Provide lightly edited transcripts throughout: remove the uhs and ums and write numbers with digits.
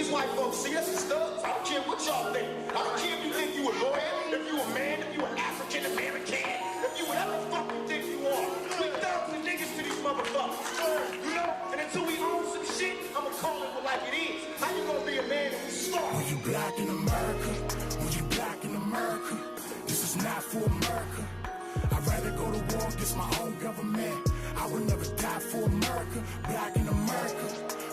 these white folks see us as thugs. I don't care what y'all think. I don't care if you think you a lawyer, if you a man, if you an African American, if you whatever the fuck you think you are. We thugs and niggas to these motherfuckers. You know? And until we own some shit, I'ma call it like it is. How you gonna be a man if you starve? When you black in America, when you black in America, this is not for America. I'd rather go to war against my own government. I would never die for America. Black in America.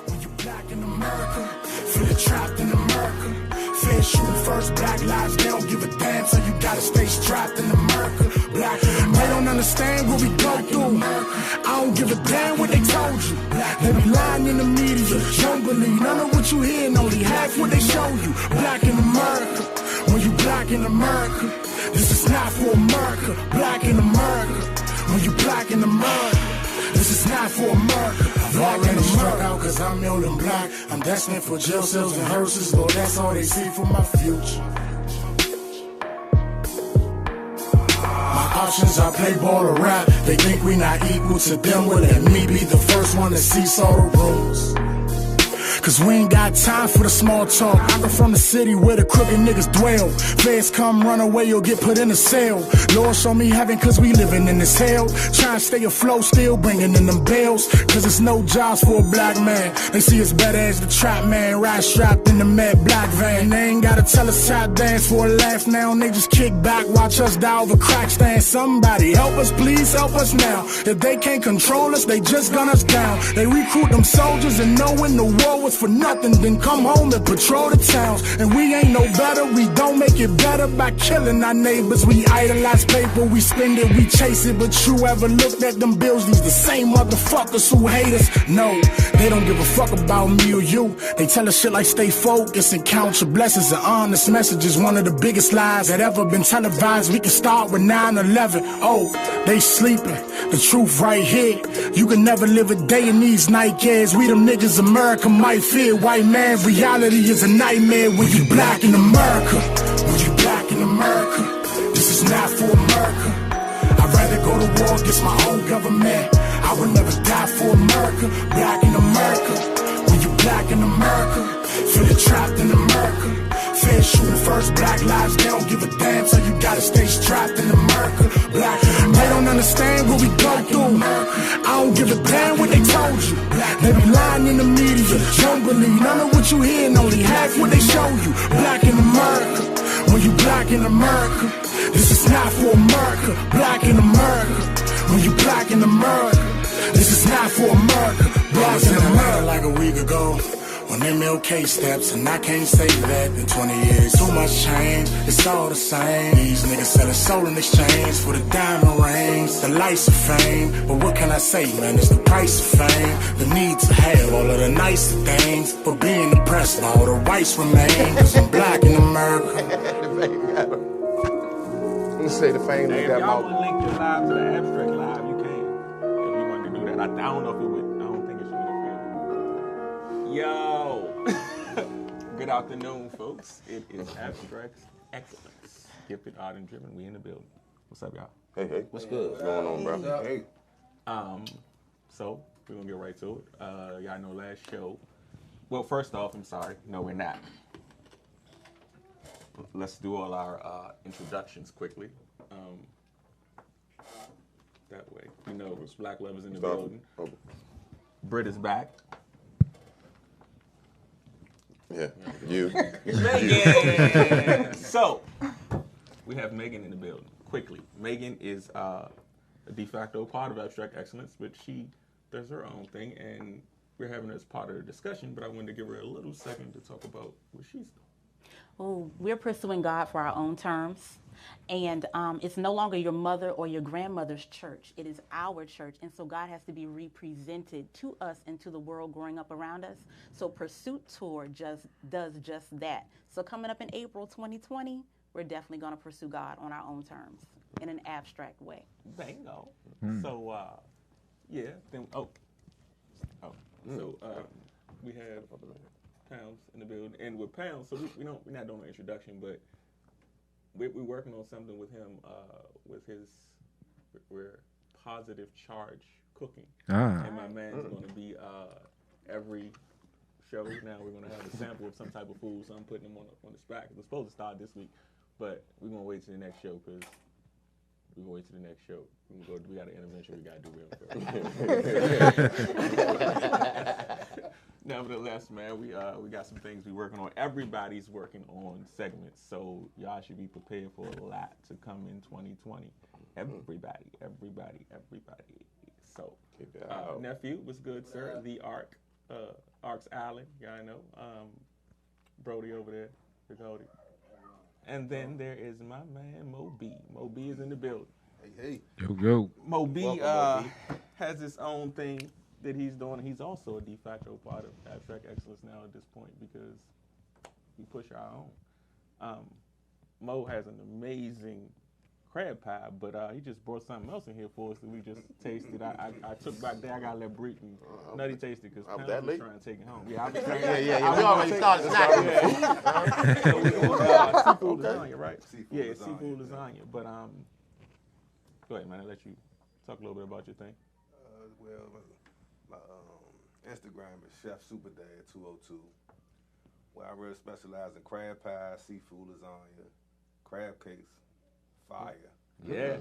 When you black in America, feel trapped in America. Fair shooting first, black lives, they don't give a damn, so you gotta stay strapped in America. Black in America. They don't understand what we go through. I don't give a damn what they told you. They be lying in the media. Don't believe none of what you hear, and only half what they show you. Black in America. When you black in America, this is not for America. Black in America. When you black in America, this is not for America. I've already struck out cause I'm old and black. I'm destined for jail cells and hearses. Lord, that's all they see for my future. My options, I play ball or rap. They think we not equal to them. Well, let me be the first one to see all the rules. Cause we ain't got time for the small talk. I come from the city where the crooked niggas dwell. Feds come run away or get put in a cell. Lord show me heaven cause we living in this hell. Trying to stay afloat still bringing in them bills. Cause it's no jobs for a black man. They see us better as the trap man. Ride strapped in the mad black van. They ain't gotta tell us how to dance for a laugh now. They just kick back, watch us die over crack stand. Somebody help us, please help us now. If they can't control us, they just gun us down. They recruit them soldiers and knowing the war was for nothing, then come home and patrol the towns. And we ain't no better, we don't make it better by killing our neighbors. We idolize paper, we spend it, we chase it. But you ever looked at them bills? These the same motherfuckers who hate us. No, they don't give a fuck about me or you. They tell us shit like stay focused and count your blessings. An honest message is one of the biggest lies that ever been televised. We can start with 9/11. Oh, they sleeping, the truth right here. You can never live a day in these nightmares. We them niggas America might fear. White man, reality is a nightmare when you black in America. When you black in America, this is not for America. I'd rather go to war against my own government. I would never die for America. Black in America. When you black in America, feel trapped in America. Fair shooting first, black lives, they don't give a damn, so you gotta stay strapped in America. Black in America. They don't understand what we go through. I don't give a damn what they told you. They be lying in the media. Don't believe none of what you hear, and only half what they show you. Black in America. When you black in America, this is not for America. Black in America. When you black in America, this is not for America. Black in America. Like a week ago, when MLK steps, and I can't say that in 20 years. Too much change, it's all the same. These niggas selling soul in exchange for the diamond rings, the lights of fame. But what can I say, man? It's the price of fame. The need to have all of the nicer things, but being oppressed, all the rights remain. Cause I'm black in America. You say the fame hey, got if y'all my... would link your live to the Abstrakt live, you can. If you wanted to do that. I don't know if it would. I don't think it should interfere. Yo! Good afternoon, folks. It is Abstrakt Xcilence. Gifted, art, and driven. We in the building. What's up, y'all? Hey. What's good? What's going on, bro? Hey. So, we're going to get right to it. Y'all know last show. Well, first off, I'm sorry. No, we're not. Let's do all our introductions quickly. That way, you know, it's Black Lovers in the building. Oh. Britt is back. Yeah, you. Megan! So, we have Megan in the building. Quickly, Megan is a de facto part of Abstrakt Xcilence, but she does her own thing, and we're having her as part of the discussion, but I wanted to give her a little second to talk about what she's doing. Oh, we're pursuing God for our own terms. And it's no longer your mother or your grandmother's church. It is our church. And so God has to be represented to us and to the world growing up around us. So Pursuit Tour does just that. So coming up in April 2020, we're definitely going to pursue God on our own terms in an abstract way. Bingo. So, yeah. Then, So we have Pounds in the building. And with Pounds, so we're not doing an introduction, but we're working on something with him, we're positive charge cooking. And my man's going to be every show. Now we're gonna have a sample of some type of food, so I'm putting them on the spot. We're supposed to start this week, but we're gonna wait till the next show because we're gonna wait till the next show. We got an intervention we gotta do real first. Nevertheless, man, we got some things we working on. Everybody's working on segments, so y'all should be prepared for a lot to come in 2020. Everybody. So, nephew, what's good, sir? The Ark's Island, y'all know. Brody over there, Big Odie. And then there is my man Mo B. Mo B is in the building. Hey. Yo. Mo B has his own thing that he's doing. He's also a de facto part of Abstrakt Excellence now at this point because we push our own. Mo has an amazing crab pie, but he just brought something else in here for us that we just tasted. I took back there. I got to let Breek and Nutty taste it because Pam was trying to take it home. Yeah, I was trying. We already started snacking. Seafood lasagna, right? Seafood lasagna. But go ahead, man. I'll let you talk a little bit about your thing. My Instagram is Chef Superdad 202, where I really specialize in crab pie, seafood lasagna, crab cakes, fire. Yeah.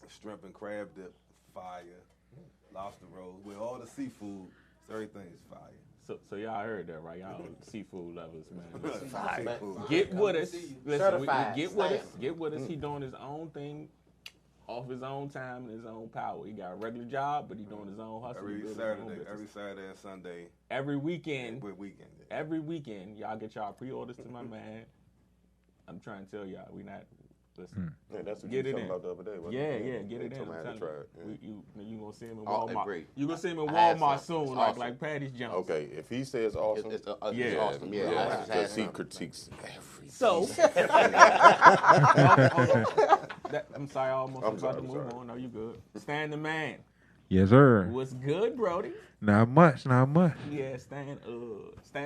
Shrimp and crab dip, fire. Lobster rolls, with all the seafood, everything is fire. So y'all heard that, right? Y'all seafood lovers, man. Fire. Get with us. Listen, get with us. Mm. He doing his own thing off his own time and his own power. He got a regular job, but he doing his own hustle. Every Saturday and Sunday. Every weekend. Yeah. Every weekend, y'all get y'all pre-orders to my man. I'm trying to tell y'all, we not. Listen, yeah, that's what get you it were talking in. about the other day. Wasn't Yeah, it? get it in. I'm telling you, you gonna see him in Walmart. You gonna see him in Walmart soon, like Patty's Jones. Okay, if he says awesome, it's awesome. Yeah, because he critiques everything. So, I'm sorry, I almost about to move on. No, you good. Stan the man. Yes, sir. What's good, Brody? Not much. Yeah, Stan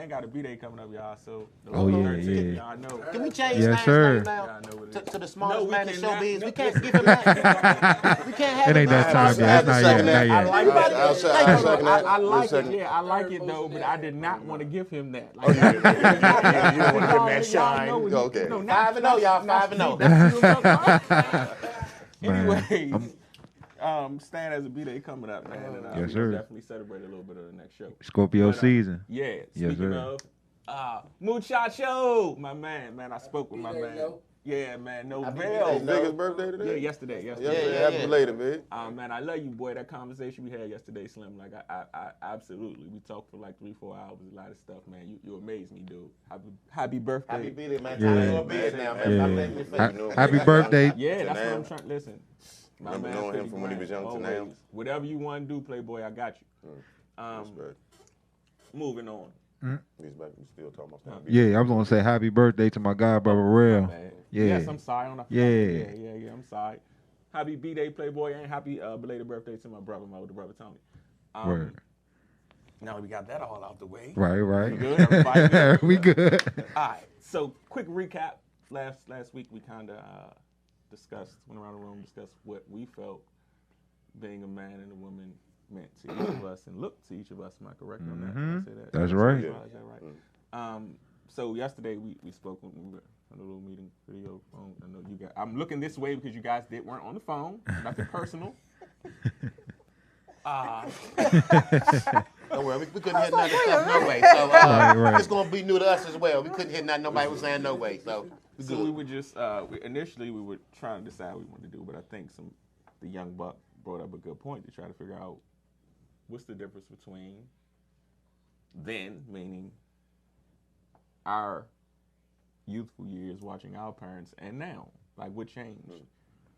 got a B-Day coming up, y'all. So, Oh, yeah. Y'all know. Can we change Yes, Stan's sir. name now Y'all know what it is. to the smallest man in cannot. showbiz? We can't give him that. We can't have It ain't that time yet. Not yet. I like I'll that. second that. I like Second. it. Yeah, I like it though, but I did not want to give him that. Like, You don't want to give him that shine. Okay. 5-0, y'all. 5-0. Anyways, Stan has a B-Day coming up, man, and Yes, we sir. definitely celebrate a little bit of the next show. Scorpio But, season. Yeah. Yes, Speaking sir. of, Muchacho, my man, I spoke with my man. Yeah, man, His Novell. biggest birthday Yeah, today? yesterday. Happy belated, man. Man, I love you, boy. That conversation we had yesterday, Slim. Like, I absolutely. We talked for like 3-4 hours. A lot of stuff, man. You amaze me, dude. Happy birthday. Happy birthday, man. Yeah. Time to be it now, man. Stop letting me face. Happy birthday. Yeah, To that's what now. I'm trying. Listen, my Remember man, knowing him 50 from when he was young grand, to now? always. Whatever you want to do, Playboy, I got you. Respect. Moving on. He's back. We still talking about Stan. Yeah, I was gonna say happy birthday to my god brother Real. Man. Yeah. Yes, I'm sorry. Yeah. Yeah. I'm sorry. Happy B-Day, Playboy, and happy belated birthday to my older brother Tony. Word. Now we got that all out the way. Right. Good. Everybody good? We good. All right. So, quick recap. Last week we kind of went around the room, discussed what we felt being a man and a woman meant to each of us and looked to each of us. Am I correct on that? Did I say that? That's right. Is that right? So yesterday we spoke when we were on a little meeting video phone. I know you guys. I'm looking this way because you guys weren't on the phone. Nothing personal. Don't worry, we couldn't hear none of the stuff no way. So Right. it's gonna be new to us as well. We couldn't hear nothing nobody was saying no way. So So we were just initially we were trying to decide what we wanted to do, but I think the young buck brought up a good point to try to figure out what's the difference between then, meaning our youthful years watching our parents, and now, like what changed,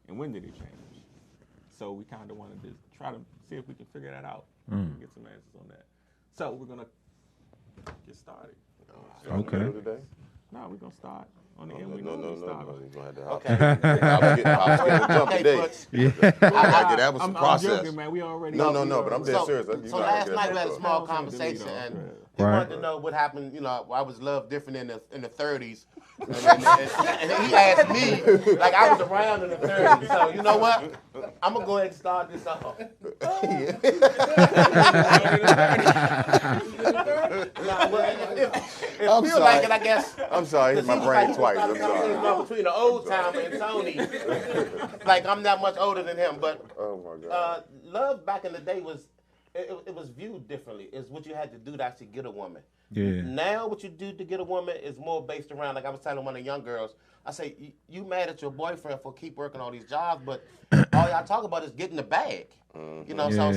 and when did it change? So we kind of wanted to try to see if we can figure that out and get some answers on that. So we're gonna get started. Okay. Today? No, we're gonna start On the end, we know we stop. You're gonna have to Okay. I was getting a jump Okay, today. Butch. That was a I'm process. joking, man. We already. No, but I'm dead serious. So last night we had a small conversation, and he wanted to know what happened. You know, I was loved different in the 30s, and he asked me like I was around in the 30s. So you know what? I'm gonna go ahead and start this off. It I'm feels sorry. like it, I guess. I'm sorry, hit my brain twice. I'm sorry. Between the old timer and Tony, like I'm not much older than him, but Oh my God. love back in the day was it was viewed differently. It's what you had to do to actually get a woman. Yeah. Now what you do to get a woman is more based around, like I was telling one of the young girls, I say, you mad at your boyfriend for keep working all these jobs, but all y'all talk about is getting the bag. You know, Yeah.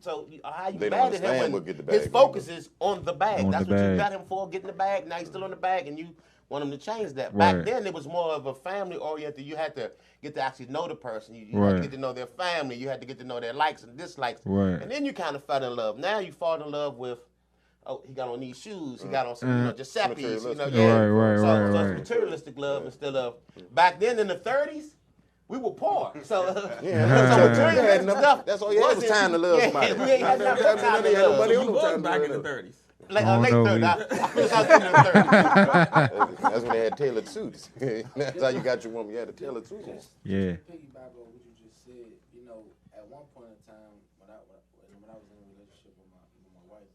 so how you They don't mad at him understand when what get the bag his focus is on the bag. On That's the what you bag. got him for, getting the bag. Now he's still on the bag, and you want him to change that. Right. Back then, it was more of a family oriented. You had to get to actually know the person. You had Right. to get to know their family. You had to get to know their likes and dislikes. Right. And then you kind of fell in love. Now you fall in love with, oh, he got on these shoes. He got on some, Giuseppe's. You know, yeah. Right, So right. it's materialistic love instead of back then in the 30s. We were poor, so Yeah, so materialistic stuff. That's all you had was time to love somebody. we ain't had enough time to Ain't love. nobody on You no time was to back in the love. 30s. Late I don't know 30s. either. I finished out in the 30s. That's when they had tailored suits. That's how you got your woman. You had a tailored suit. Yeah. Piggyback on what you just said, you know, at one point in time when I was in a relationship with my wife,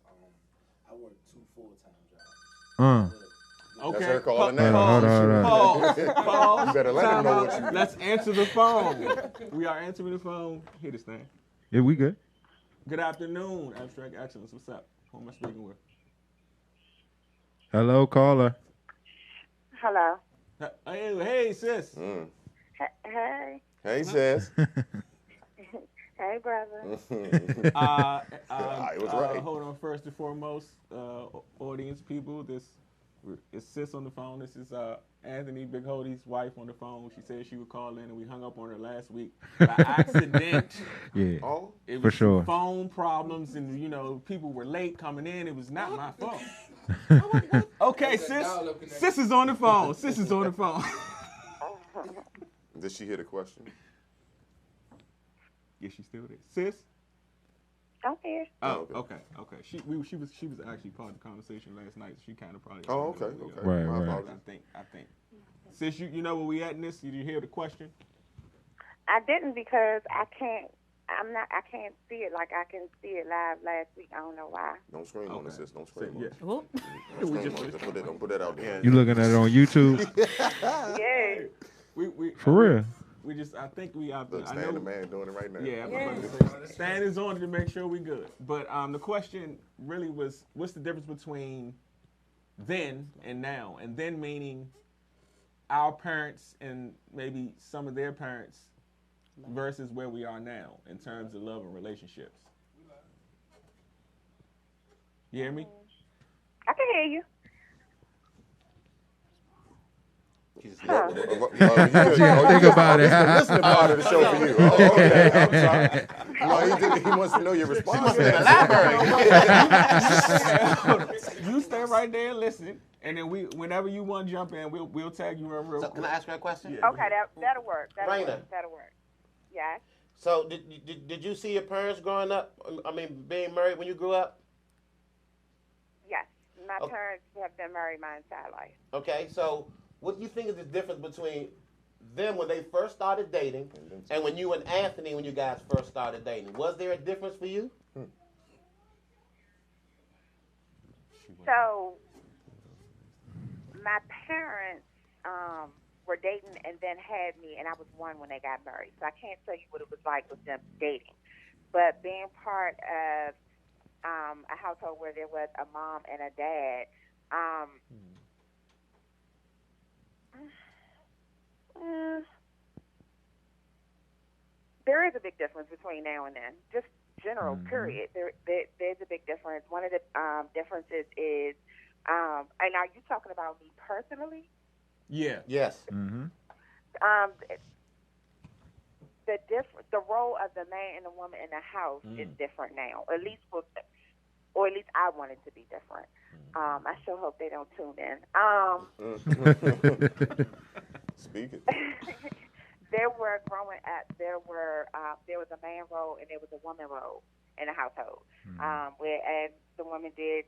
I worked 2 full-time jobs. Okay. That's her calling now. Hold on. Pause. You better let them know what you. Let's answer the phone. We are answering the phone. Hear this thing. Yeah, we good. Good afternoon, Abstrakt Xcilence. What's up? Who am I speaking with? Hello, caller. Hello. Hey, sis. Hey. Hey, sis. Hey, brother. It was right. Hold on. First and foremost, audience people, this is sis on the phone. This is Anthony Big Hody's wife on the phone. She said she would call in, and we hung up on her last week by accident. Yeah. Oh, It was For sure. some phone problems, and people were late coming in. It was not my fault. Okay, sis is on the phone. Sis is on the phone. did she hear the question? Yeah, she still there. Sis. I'm here. Oh, okay. She was actually part of the conversation last night. She kind of probably. Oh, okay. Right, My right. apologies. I think. Sis, you know where we at in this? Did you hear the question? I didn't because I can't see it like I can see it live last week. I don't know why. Don't scream on it, sis. Don't scream on it. Whoop. Don't put that out there. You looking at it on YouTube? Yeah. We For real? We just, I think we out there. Look, I Stan know. the man doing it right now. Yeah, I'm about to say, Stan is on it to make sure we good. But the question really was, what's the difference between then and now? And then meaning our parents and maybe some of their parents versus where we are now in terms of love and relationships. You hear me? I can hear you. Think about it. Listening part of the show for you. Oh, okay. I'm sorry. No, he wants to know your response. You stay right there and listen, and then whenever you want to jump in, we'll tag you in real So quick. can I ask her a question? Yeah. Okay, that'll work. Raina. That'll work. Yes. So did you see your parents growing up? I mean, being married when you grew up? Yes. My Okay. parents have been married my entire life. Okay, so what do you think is the difference between them when they first started dating and when you and Anthony, when you guys first started dating? Was there a difference for you? So my parents were dating and then had me, and I was 1 when they got married. So I can't tell you what it was like with them dating. But being part of a household where there was a mom and a dad, there is a big difference between now and then. Just general, period. There's a big difference. One of the differences is, and are you talking about me personally? Yeah. Yes. The role of the man and the woman in the house is different now. At least for or at least I want it to be different. I sure hope they don't tune in. Speaking. There were growing up. There was a man role and there was a woman role in the household. Whereas the woman did,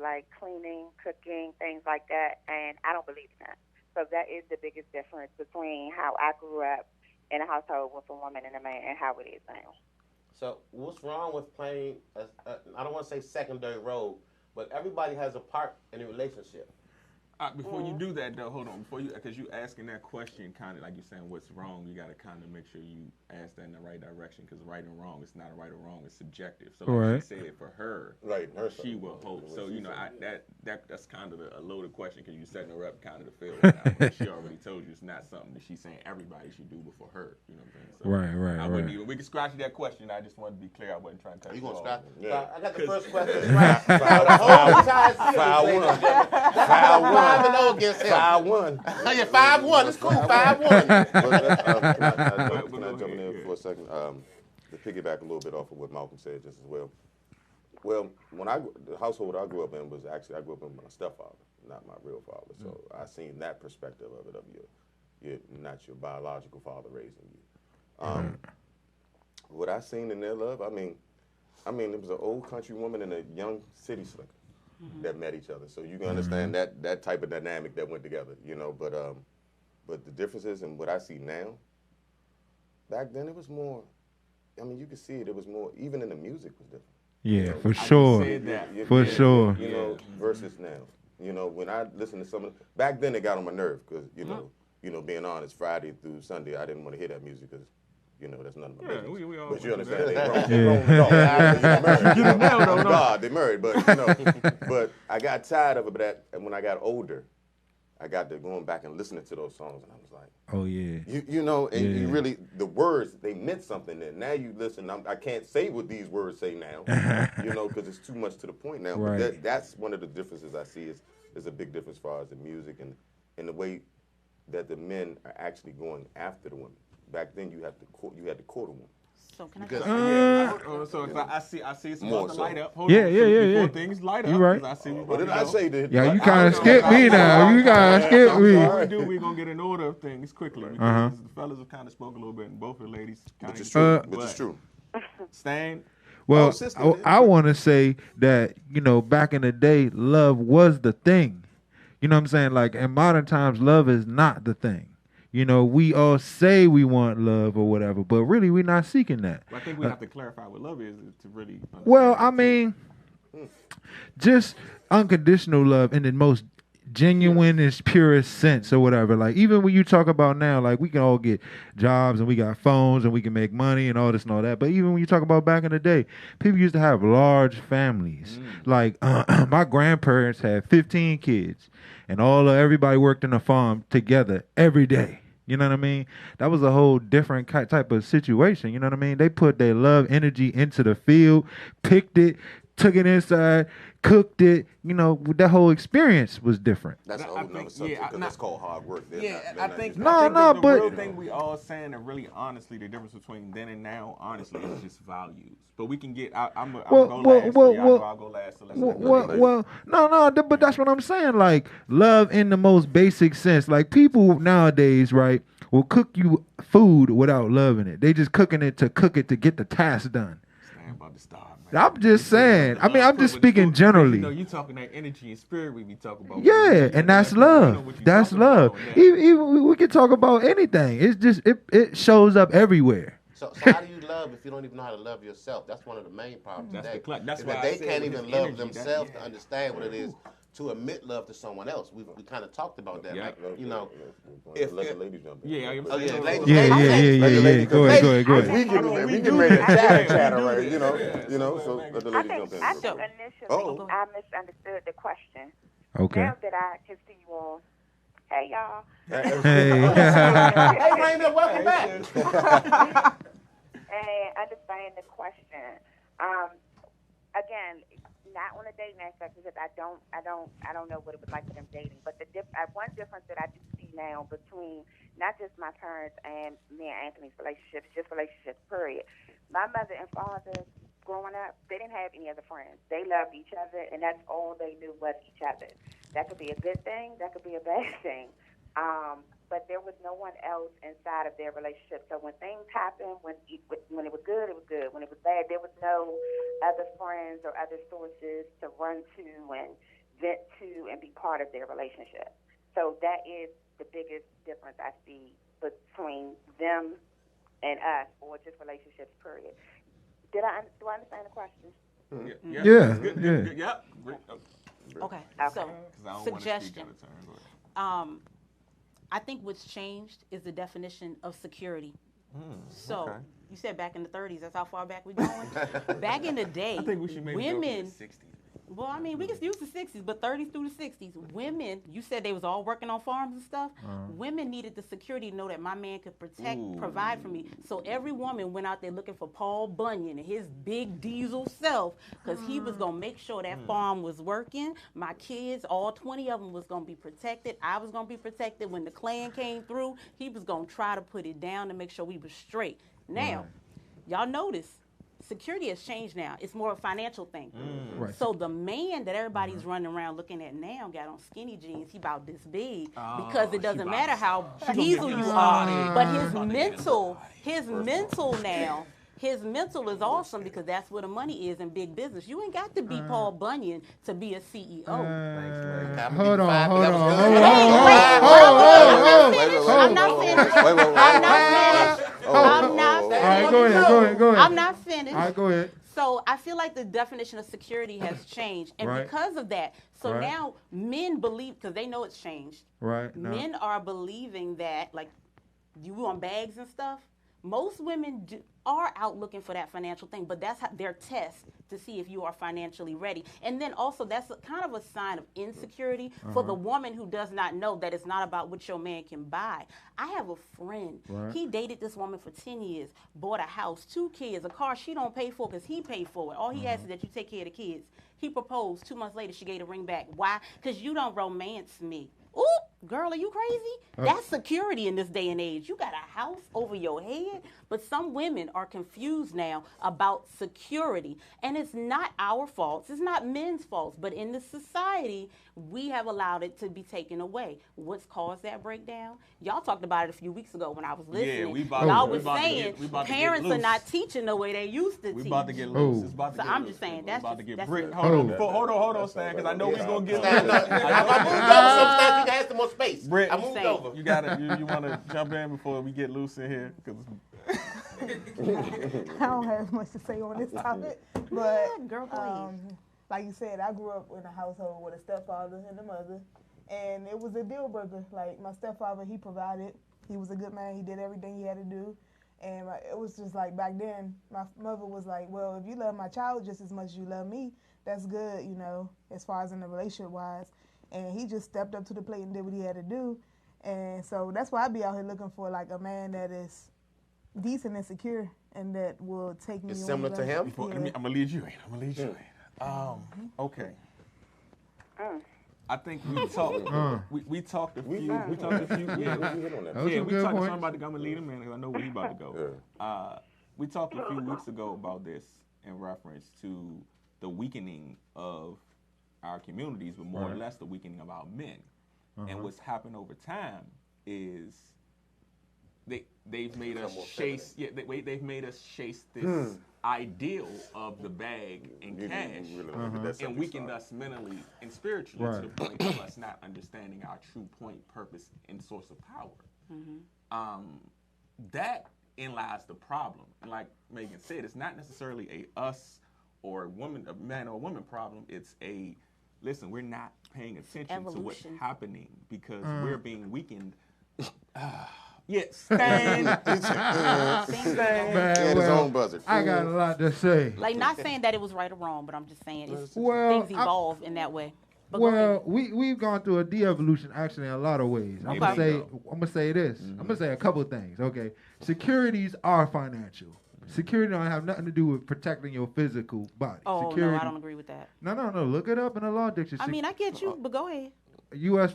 like cleaning, cooking, things like that, and I don't believe in that. So that is the biggest difference between how I grew up in a household with a woman and a man and how it is now. So what's wrong with playing, I don't want to say secondary role, but everybody has a part in a relationship. Before you do that, though, hold on. Because you asking that question, kind of like you're saying, what's wrong? You got to kind of make sure you ask that in the right direction. Because right and wrong, it's not a right or wrong. It's subjective. So like she said, for her, she will hope. So that's kind of a loaded question because you're setting her up kind of to fail. Now. She already told you it's not something that she's saying everybody should do before her. You know what I'm saying? So I wouldn't even. We can scratch that question. I just wanted to be clear. I wasn't trying to cut you off. Scratch? Yeah. I got the first question. Foul one. 5-0 against him. 5-1. Yeah, 5-1. It's cool. 5-1. Can I jump in there for a second? To piggyback a little bit off of what Malcolm said just as well. Well, the household I grew up in was actually, I grew up with my stepfather, not my real father. So I seen that perspective of it, of your not your biological father raising you. What I seen in their love, I mean, it was an old country woman and a young city slicker. That met each other, so you can understand that type of dynamic that went together, But the differences in what I see now, back then it was more. I mean, you could see it. It was more. Even in the music was different. Yeah, for sure. For sure. Versus now. When I listen to some of back then, it got on my nerve because being honest, Friday through Sunday, I didn't want to hear that music because. That's none of my business. We all but you understand, they grown. God, they married. But I got tired of it. And when I got older, I got to going back and listening to those songs, and I was like, oh yeah, you really the words they meant something. Then now you listen, I can't say what these words say now, because it's too much to the point now. Right. But that's one of the differences I see is a big difference as far as the music and the way that the men are actually going after the women. Back then, you had to court a woman. So can I see it's about to light up. Hold on. Before things light up. You right. What did I say? Yeah, you kind of skipped me now. You kind of skipped me. What we do, we're going to get in order of things quickly. Because the fellas have kind of spoke a little bit, and both the ladies kind of... Which is true. Stan? Well, I want to say that, back in the day, love was the thing. You know what I'm saying? Like, in modern times, love is not the thing. We all say we want love or whatever, but really we're not seeking that. Well, I think we have to clarify what love is to really understand. Well, I mean, just unconditional love in the most genuinest, purest sense or whatever. Like, even when you talk about now, like, we can all get jobs and we got phones and we can make money and all this and all that. But even when you talk about back in the day, people used to have large families. Like, my grandparents had 15 kids. And everybody worked in a farm together every day. You know what I mean? That was a whole different type of situation. You know what I mean? They put their love energy into the field, picked it, took it inside, cooked it. That whole experience was different. That's a whole nother subject because that's called hard work. I think the real thing we all saying, and really honestly, the difference between then and now, honestly, is just values. But we can get. I'll go last. So let's but that's what I'm saying. Like, love in the most basic sense. Like, people nowadays, right, will cook you food without loving it. They just cooking it to get the task done. About to start, I'm just saying. I mean, I'm just speaking generally. You talking that energy and spirit we be talking about. Yeah, and that's love. That's love. Even we can talk about anything. It's just it shows up everywhere. So how do you love if you don't even know how to love yourself? That's one of the main problems today. That's why they can't even love themselves to understand what it is to admit love to someone else. We kind of talked about that. Like, if let the ladies jump in. Yeah. Go ahead. We can ready to chatter, right? So let the ladies jump in. I think initially I misunderstood the question. Okay. Now that I can see you all, hey y'all. Hey Raymond, welcome back. And understand the question. Again, not on a dating aspect because I don't know what it was like for them dating. But one difference that I do see now between not just my parents and me and Anthony's relationships, just relationships, period. My mother and father, growing up, they didn't have any other friends. They loved each other, and that's all they knew was each other. That could be a good thing. That could be a bad thing. But there was no one else inside of their relationship. So when things happened, when it was good, it was good. When it was bad, there was no other friends or other sources to run to and vent to and be part of their relationship. So that is the biggest difference I see between them and us, or just relationships, period. Do I understand the question? Yeah. Good. Yep. Okay. So, suggestion. I think what's changed is the definition of security. So, you said back in the 30s. That's how far back we're going? Back in the day, I think we should maybe go to the 60s. Well, I mean, we can use the 60s, but 30s through the 60s, women, you said they was all working on farms and stuff. Women needed the security to know that my man could provide for me. So every woman went out there looking for Paul Bunyan and his big diesel self, because he was going to make sure that farm was working. My kids, all 20 of them was going to be protected. I was going to be protected. When the Klan came through, he was going to try to put it down to make sure we were straight. Now, y'all notice, security has changed now. It's more a financial thing. Right. So the man that everybody's running around looking at now got on skinny jeans. He about this big, because it doesn't matter how diesel you are. But his mental now, his mental is awesome, because that's where the money is in big business. You ain't got to be Paul Bunyan to be a CEO. Hold on. I'm not finished. All right, go ahead. I'm not finished. All right, go ahead. So I feel like the definition of security has changed. And because of that, now men believe, because they know it's changed. Right. Men are believing that, like, you want bags and stuff. Most women are out looking for that financial thing, but that's their test to see if you are financially ready. And then also, that's kind of a sign of insecurity for the woman who does not know that it's not about what your man can buy. I have a friend. He dated this woman for 10 years, bought a house, 2 kids, a car she don't pay for because he paid for it. All he asks is that you take care of the kids. He proposed. 2 months later, she gave the ring back. Why? Because you don't romance me. Ooh, girl, are you crazy? That's security in this day and age. You got a house over your head. But some women are confused now about security. And it's not our faults. It's not men's faults. But in the society, we have allowed it to be taken away. What's caused that breakdown? Y'all talked about it a few weeks ago when I was listening. Y'all was saying parents are not teaching the way they used to teach. We about to get loose. It's about to So get I'm loose. just saying, We're that's about to get that's brick. the- Hold on, Stan, because I know we're going to get I loose. moved over some steps. You can have some more space. Britt, I moved over. You want to jump in before we get loose in here? I don't have much to say on this topic, but Girl, please. like you said, I grew up in a household with a stepfather and a mother, and it was a deal breaker. Like, my stepfather, he provided. He was a good man. He did everything he had to do. And it was just like, back then, my mother was like, well, if you love my child just as much as you love me, that's good, you know, as far as in the relationship-wise. And he just stepped up to the plate and did what he had to do. And so that's why I be out here looking for, like, a man that is decent and secure and that will take me It's on. similar to him? Yeah. I'm going to lead you in. Okay. I think we talked. We talked a few. We talked a few. We talked to somebody. I'm gonna lead him in because I know where he about to go. We talked a few weeks ago about this in reference to the weakening of our communities, but more or less the weakening of our men. And what's happened over time is they've made us chase. Yeah, they've made us chase this ideal of the bag and cash, and weakened us mentally and spiritually to the point of us not understanding our true point, purpose, and source of power. That in lies the problem. And like Megan said, it's not necessarily a us or a man or a woman problem. It's a listen. We're not paying attention to what's happening because we're being weakened. Yes, Stan. His own buzzer. I got a lot to say. Like, not saying that it was right or wrong, but I'm just saying things evolve in that way. But well, we've gone through a de-evolution actually in a lot of ways. I'm gonna say this. I'm gonna say a couple of things. Okay, securities are financial. Security don't have nothing to do with protecting your physical body. Oh, security, no, I don't agree with that. No. Look it up in the law dictionary. I mean, I get you, but go ahead. U.S.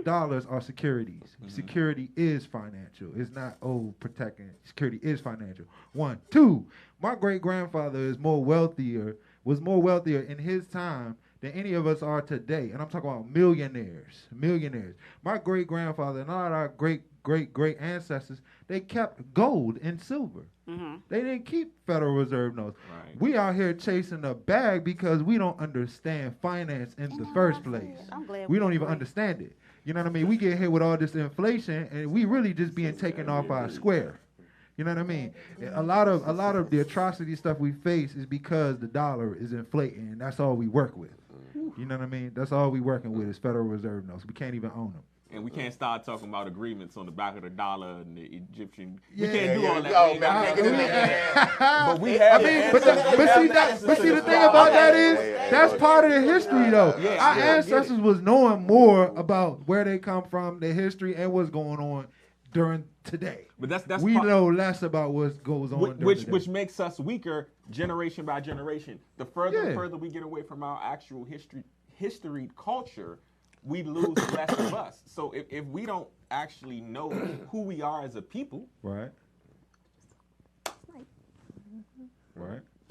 dollars are securities. Security is financial. It's not protecting. Security is financial. 1, 2. My great grandfather was more wealthier in his time than any of us are today, and I'm talking about millionaires. My great grandfather and all our great ancestors, they kept gold and silver. They didn't keep Federal Reserve notes. Right. We out here chasing a bag because we don't understand finance in the first place. We don't even understand it. You know what I mean? We get hit with all this inflation, and we really just being taken off our square. You know what I mean? A lot of the atrocity stuff we face is because the dollar is inflating, and that's all we work with. You know what I mean? That's all we working with is Federal Reserve notes. We can't even own them. And we can't start talking about agreements on the back of the dollar and the Egyptian. Yeah, we can't do all that. But we have. But see, the thing about that is that's part of the history, though. Our ancestors was knowing more about where they come from, their history, and what's going on during today. But that's we know less about what goes on. Which makes us weaker generation by generation. The further we get away from our actual history culture, we lose less of us. So if we don't actually know who we are as a people, right?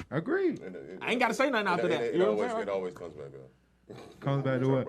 Agreed. I ain't got to say nothing after that. It always comes back up. Comes back to what?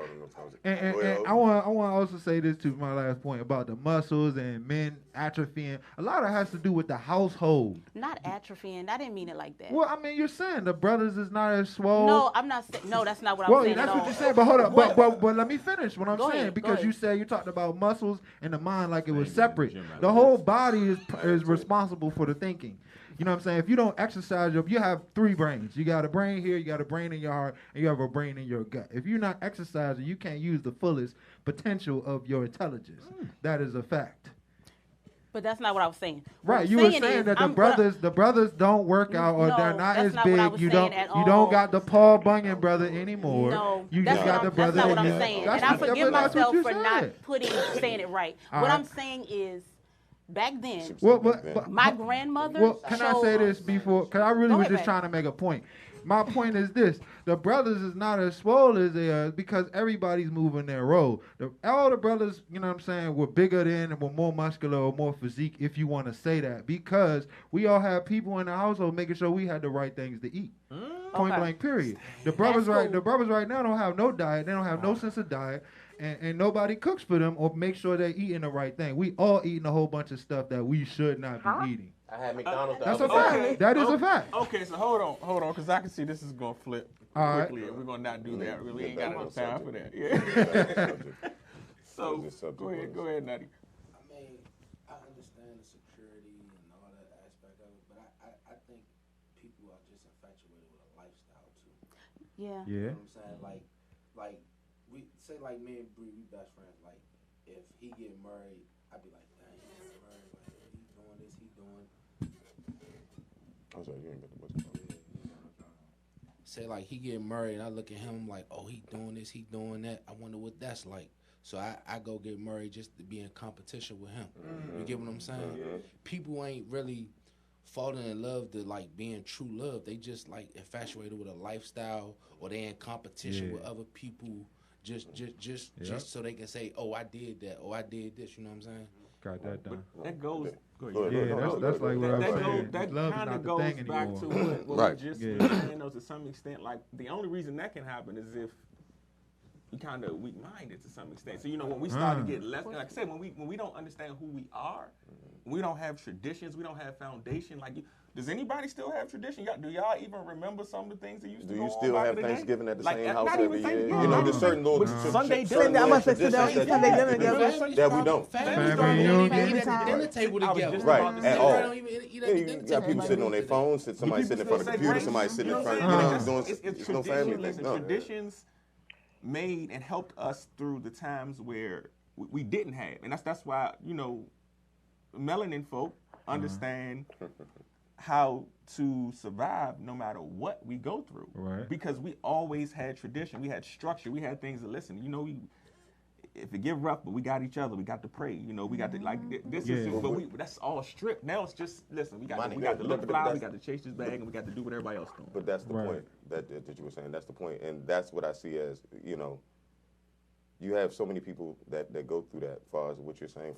And I want to also say this to my last point about the muscles and men atrophying. A lot of it has to do with the household. Not atrophying. I didn't mean it like that. Well, I mean, you're saying the brothers is not as swole. No, I'm not saying. No, that's not what I'm saying. Well, that's what you're saying. But hold up. But let me finish what I'm saying because you said you talked about muscles and the mind like it was separate. The whole body is responsible for the thinking. You know what I'm saying? If you don't exercise, you have 3 brains. You got a brain here, you got a brain in your heart, and you have a brain in your gut. If you're not exercising, you can't use the fullest potential of your intelligence. That is a fact. But that's not what I was saying. Right, you were saying that the brothers don't work out or they're not as big. You don't got the Paul Bunyan brother anymore. No, you just got the brother. That's not what I'm saying. And I forgive myself for not saying it right. What I'm saying is, back then, my grandmother. Well, can I say this before? Because I really was just trying to make a point. My point is this: the brothers is not as swole as they are because everybody's moving their role. All the brothers, you know what I'm saying, were bigger than, were more muscular or more physique, if you want to say that, because we all had people in the household making sure we had the right things to eat. Point blank. Period. The brothers right now don't have no diet. They don't have no sense of diet. And nobody cooks for them or make sure they're eating the right thing. We all eating a whole bunch of stuff that we should not be eating. I had McDonald's. That's a fact. That is a fact. Okay, so hold on, because I can see this is going to flip quickly, and we're going to not do that. We ain't got enough time for that. Yeah. So, go ahead, Natty. I mean, I understand the security and all that aspect of it, but I think people are just infatuated with a lifestyle, too. Yeah. You know what I'm saying? Like, we say like me and Bree, we best friends. Like, if he get married, I'd be like, dang, he get married. Like, he doing this, he doing. I'm sorry, you ain't got the button. Say like he get married, and I look at him like, oh, he doing this, he doing that. I wonder what that's like. So I go get married just to be in competition with him. You get what I'm saying? People ain't really falling in love to like being true love. They just like infatuated with a lifestyle, or they in competition with other people. Just so they can say, oh, I did that, oh, I did this. You know what I'm saying? Got that done. That goes. That's like what I'm saying. That kind of goes back to what we just saying, to some extent. Like the only reason that can happen is if you kind of weak-minded to some extent. So when we start to get less, like I said, when we don't understand who we are, we don't have traditions, we don't have foundation. Like, does anybody still have tradition? Do y'all even remember some of the things that used to go on? Do you still have Thanksgiving at the same house every year? Yeah. There's certain little Sunday dinner together. That we don't. Families don't even eat at the dinner table together. Right, at all. They don't even eat at the dinner table. You got people sitting on their phones, somebody sitting in front of the computer, somebody sitting in front, it's no family thing. It's traditions made and helped us through the times where we didn't have. And that's why, melanin folk understand how to survive no matter what we go through. Right. Because we always had tradition. We had structure. We had things to listen. If it get rough, but we got each other. We got to pray. We got to this is just, but that's all stripped. Now it's just listen. We got to look fly. We got to chase this bag, and we got to do what everybody else doing. But that's the point that you were saying. That's the point, and that's what I see as you have so many people that go through that. As far as what you're saying,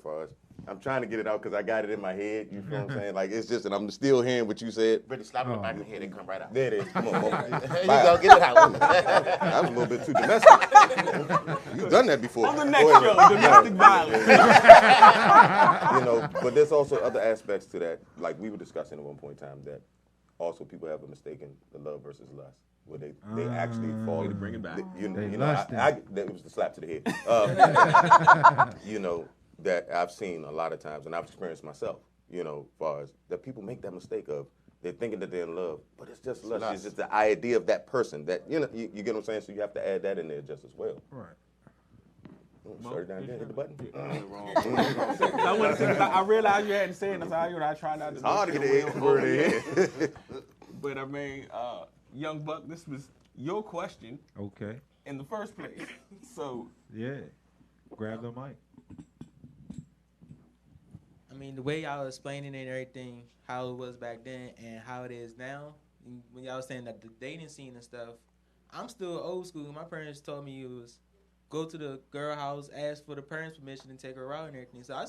I'm trying to get it out because I got it in my head. You feel what I'm saying? Like it's just, and I'm still hearing what you said. Really slap it in the back of the head, it come right out. There it is. Come on, Mo. There you go, get it out. That was a little bit too domestic. You've done that before. On the next show, domestic violence. You know, but there's also other aspects to that. Like we were discussing at one point in time that also people have a mistaken the love versus lust. Where they actually fall to bring it back. You know, that was the slap to the head. You know, that I've seen a lot of times, and I've experienced myself. You know, as far as that people make that mistake of they're thinking that they're in love, but it's just lust. It's just the idea of that person. That you know, you get what I'm saying. So you have to add that in there just as well. Right. Sorry, down there, hit the button. I realized you hadn't said it, so I tried not to. It's hard to get the word in. But I mean. Young Buck, this was your question. Okay. In the first place. So. Yeah. Grab the mic. I mean, the way y'all was explaining it and everything, how it was back then and how it is now, when y'all was saying that the dating scene and stuff, I'm still old school. My parents told me it was go to the girl house, ask for the parents' permission, and take her out and everything. So I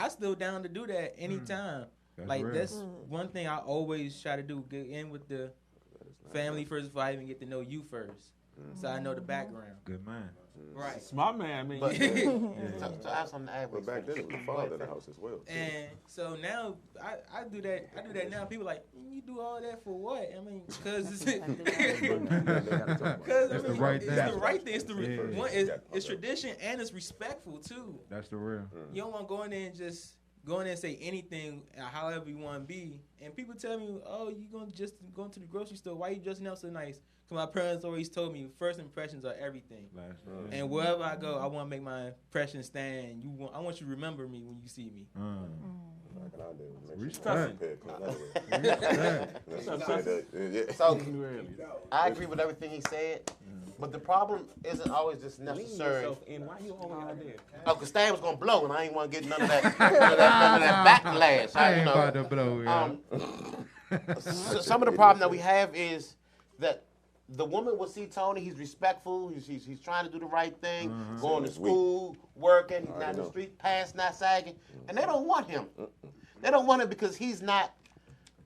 still down to do that anytime. That's one thing I always try to do, get in with the family first before I even get to know you first. So I know the background. Good man. Right. Smart man, I mean. But, so I have something to add. But back then it was the father in the house as well. And so now I do that. I do that now. People like, you do all that for what? I mean, because it's the right thing. It's the right thing. It's tradition and it's respectful too. That's the real. You don't want to go in there and just go in there and say anything, however you want to be. And people tell me, oh, you going to just go to the grocery store. Why you dressing up so nice? Because my parents always told me first impressions are everything. And wherever I go, I want to make my impression stand. I want you to remember me when you see me. Respect. So I agree with everything he said. But the problem isn't always just necessary. Why you always out there? Oh, because Stan was going to blow, and I ain't want to get none of that, none of that backlash. I ain't about to blow, some of the problem that we have is that the woman will see Tony, he's respectful, he's trying to do the right thing, going to school, working, not in the street, pants not sagging, and they don't want him. They don't want him because he's not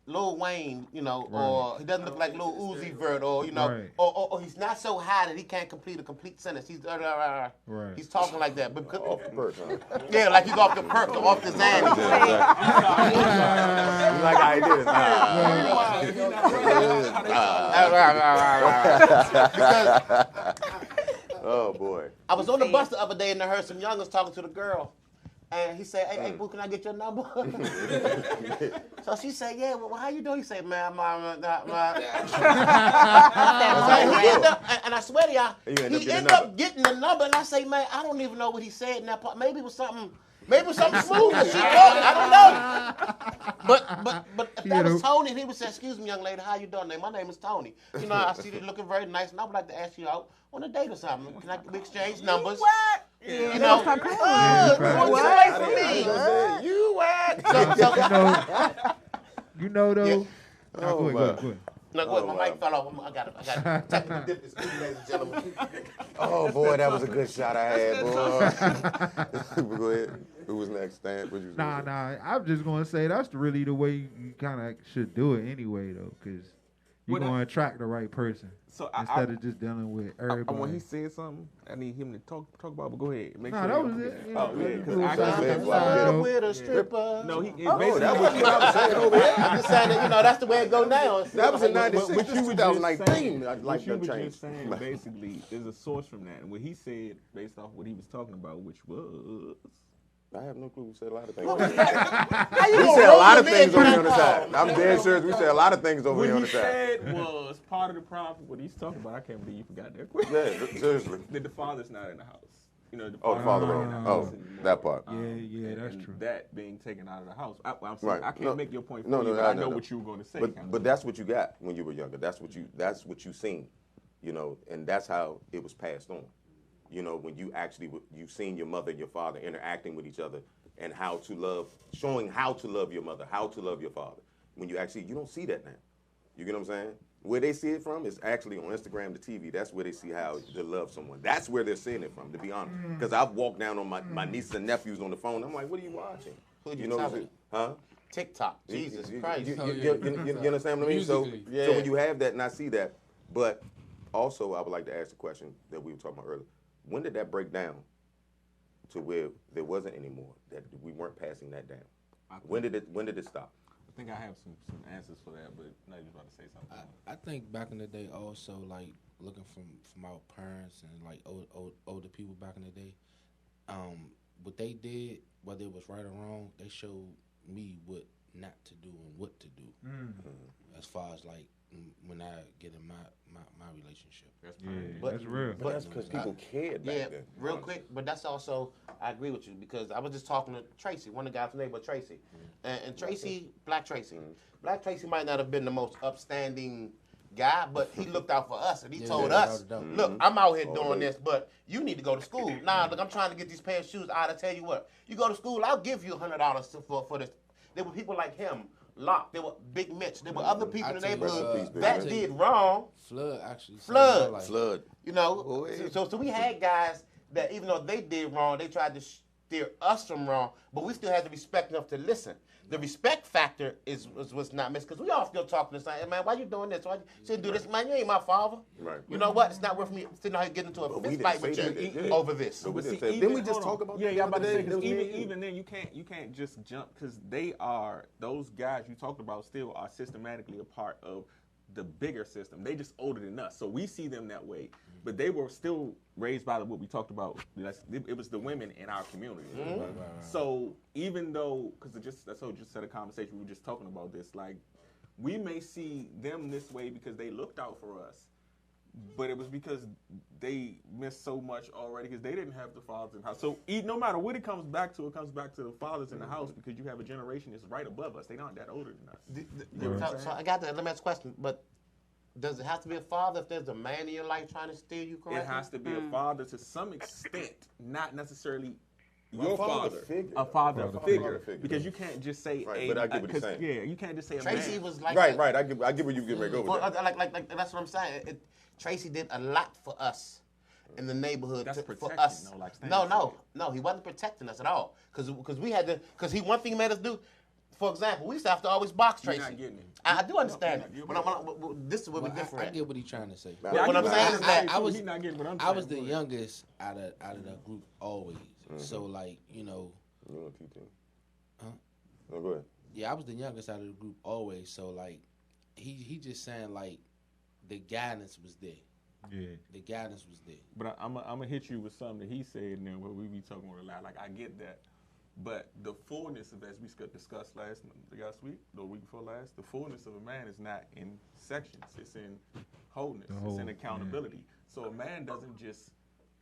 Lil Wayne, you know, or he doesn't look like Lil Uzi Vert, or you know, or he's not so high that he can't complete a complete sentence. He's he's talking like that, but because, off the perk, huh? Yeah, like he's off the perk, off the Xan. Like I did it. Oh boy! I was on the bus the other day and I heard some youngins talking to the girl. And he said, hey, boo, can I get your number? So she said, yeah, well, how you doing? He said, man, and I swear to y'all, he ended up getting the number. And I say, man, I don't even know what he said in that part. Maybe it was something smooth that she thought. I don't know. But if that was Tony, and he would say, excuse me, young lady, how you doing? My name is Tony. You know, I see you looking very nice, and I would like to ask you out on a date or something. Can we exchange numbers? What? You know, you what? You know though. Yeah. Go ahead. No, go ahead. My mic fell off. I got it. Technical difficulties, ladies and gentlemen. Oh boy, that was a good shot I had, boy. Go ahead. Who was next? Stan? Nah. I'm just gonna say that's really the way you kind of should do it anyway, though, because you're gonna attract the right person. So instead of just dealing with everybody. When he said something, I need him to talk about. But go ahead. That was it. Oh yeah, because with a stripper. No, he. That was what I was saying over here. I'm just saying that that's the way it go now. That was in '96. What you were 2019. What you were just saying, basically, is a source from that. And what he said, based off what he was talking about, which was. I have no clue. We said a lot of things. We said a lot of things over here on the side. I'm dead serious. We said a lot of things over here on the side. What he said was part of the problem. What he's talking about, I can't believe you forgot that quick. Yeah, seriously. That the father's not in the house. You know, the father not in the house anymore. That part. Yeah, that's true. That being taken out of the house. I'm saying I can't make your point for you, but I know what you were going to say. But that's what you got when you were younger. That's what you seen, you know, and that's how it was passed on. You know, when you seen your mother and your father interacting with each other. And how to love, showing how to love your mother, how to love your father. When you don't see that now. You get what I'm saying? Where they see it from is actually on Instagram, the TV. That's where they see how to love someone. That's where they're seeing it from, to be honest. Because I've walked down on my nieces and nephews on the phone. I'm like, what are you watching? Who you telling? Huh? TikTok. Jesus Christ. You understand what I mean? So when you have that and I see that, but also I would like to ask the question that we were talking about earlier. When did that break down to where there wasn't anymore, that we weren't passing that down? When did it stop? I think I have some answers for that, but now you're about to say something. I think back in the day also, like, looking from our parents and, like, older people back in the day, what they did, whether it was right or wrong, they showed me what not to do and what to do. As far as, like, when I get in my relationship. That's real. But that's because people cared back then. Real quick, but that's also, I agree with you, because I was just talking to Tracy, one of the guys' name, but Tracy. And Tracy, Black Tracy. Black Tracy might not have been the most upstanding guy, but he looked out for us, and he told us, look, I'm out here doing this, but you need to go to school. Nah, look, I'm trying to get these pair of shoes. I tell you what, you go to school, I'll give you $100 for this. There were people like him, Locke, there were Big Mitch, there were other people in the neighborhood that did wrong. Flood, actually. Flood. You know, so we had guys that even though they did wrong, they tried to steer us from wrong, but we still had the respect enough to listen. The respect factor was not missed, because we all still talking the same. Man, why you doing this? Why you shouldn't do this? Man, you ain't my father. Right. You know what? It's not worth me sitting out here getting into a fist fight with you over this. But didn't we just talk about that? Yeah, I'm about to say, because even then you can't just jump, because those guys you talked about still are systematically a part of the bigger system. They just older than us, so we see them that way. But they were still raised by what we talked about. It was the women in our community. So even though, because that's how just had a conversation, we were just talking about this. Like, we may see them this way because they looked out for us, but it was because they missed so much already because they didn't have the fathers in the house. So no matter what it comes back to the fathers in the house, because you have a generation that's right above us. They aren't that older than us. So I got that. Let me ask a question, but does it have to be a father if there's a man in your life trying to steer you correctly? It has to be a father to some extent, not necessarily your father. A father figure. Because you can't just say but I get what you're saying. Yeah, you can't just say a Tracy man. was like right. I get where you get ready to go with that. Like that's what I'm saying. Tracy did a lot for us in the neighborhood. That's for us. No, he wasn't protecting us at all. Because we had to. Because one thing he made us do. For example, we used to have to always box Tracy. You're not getting it. I do understand it. This is what we're different. I get what he's trying to say. What I'm saying is that I was the youngest out of the group always. So, like, you know. You want to Huh? No, go ahead. Yeah, I was the youngest out of the group always. So, like, he just saying, like, the guidance was there. Yeah. The guidance was there. But I'm gonna hit you with something that he said, and then what we be talking about a lot. Like, I get that. But the fullness of, as we discussed last week, the week before last, the fullness of a man is not in sections. It's in wholeness. It's in accountability. Yeah. So a man doesn't just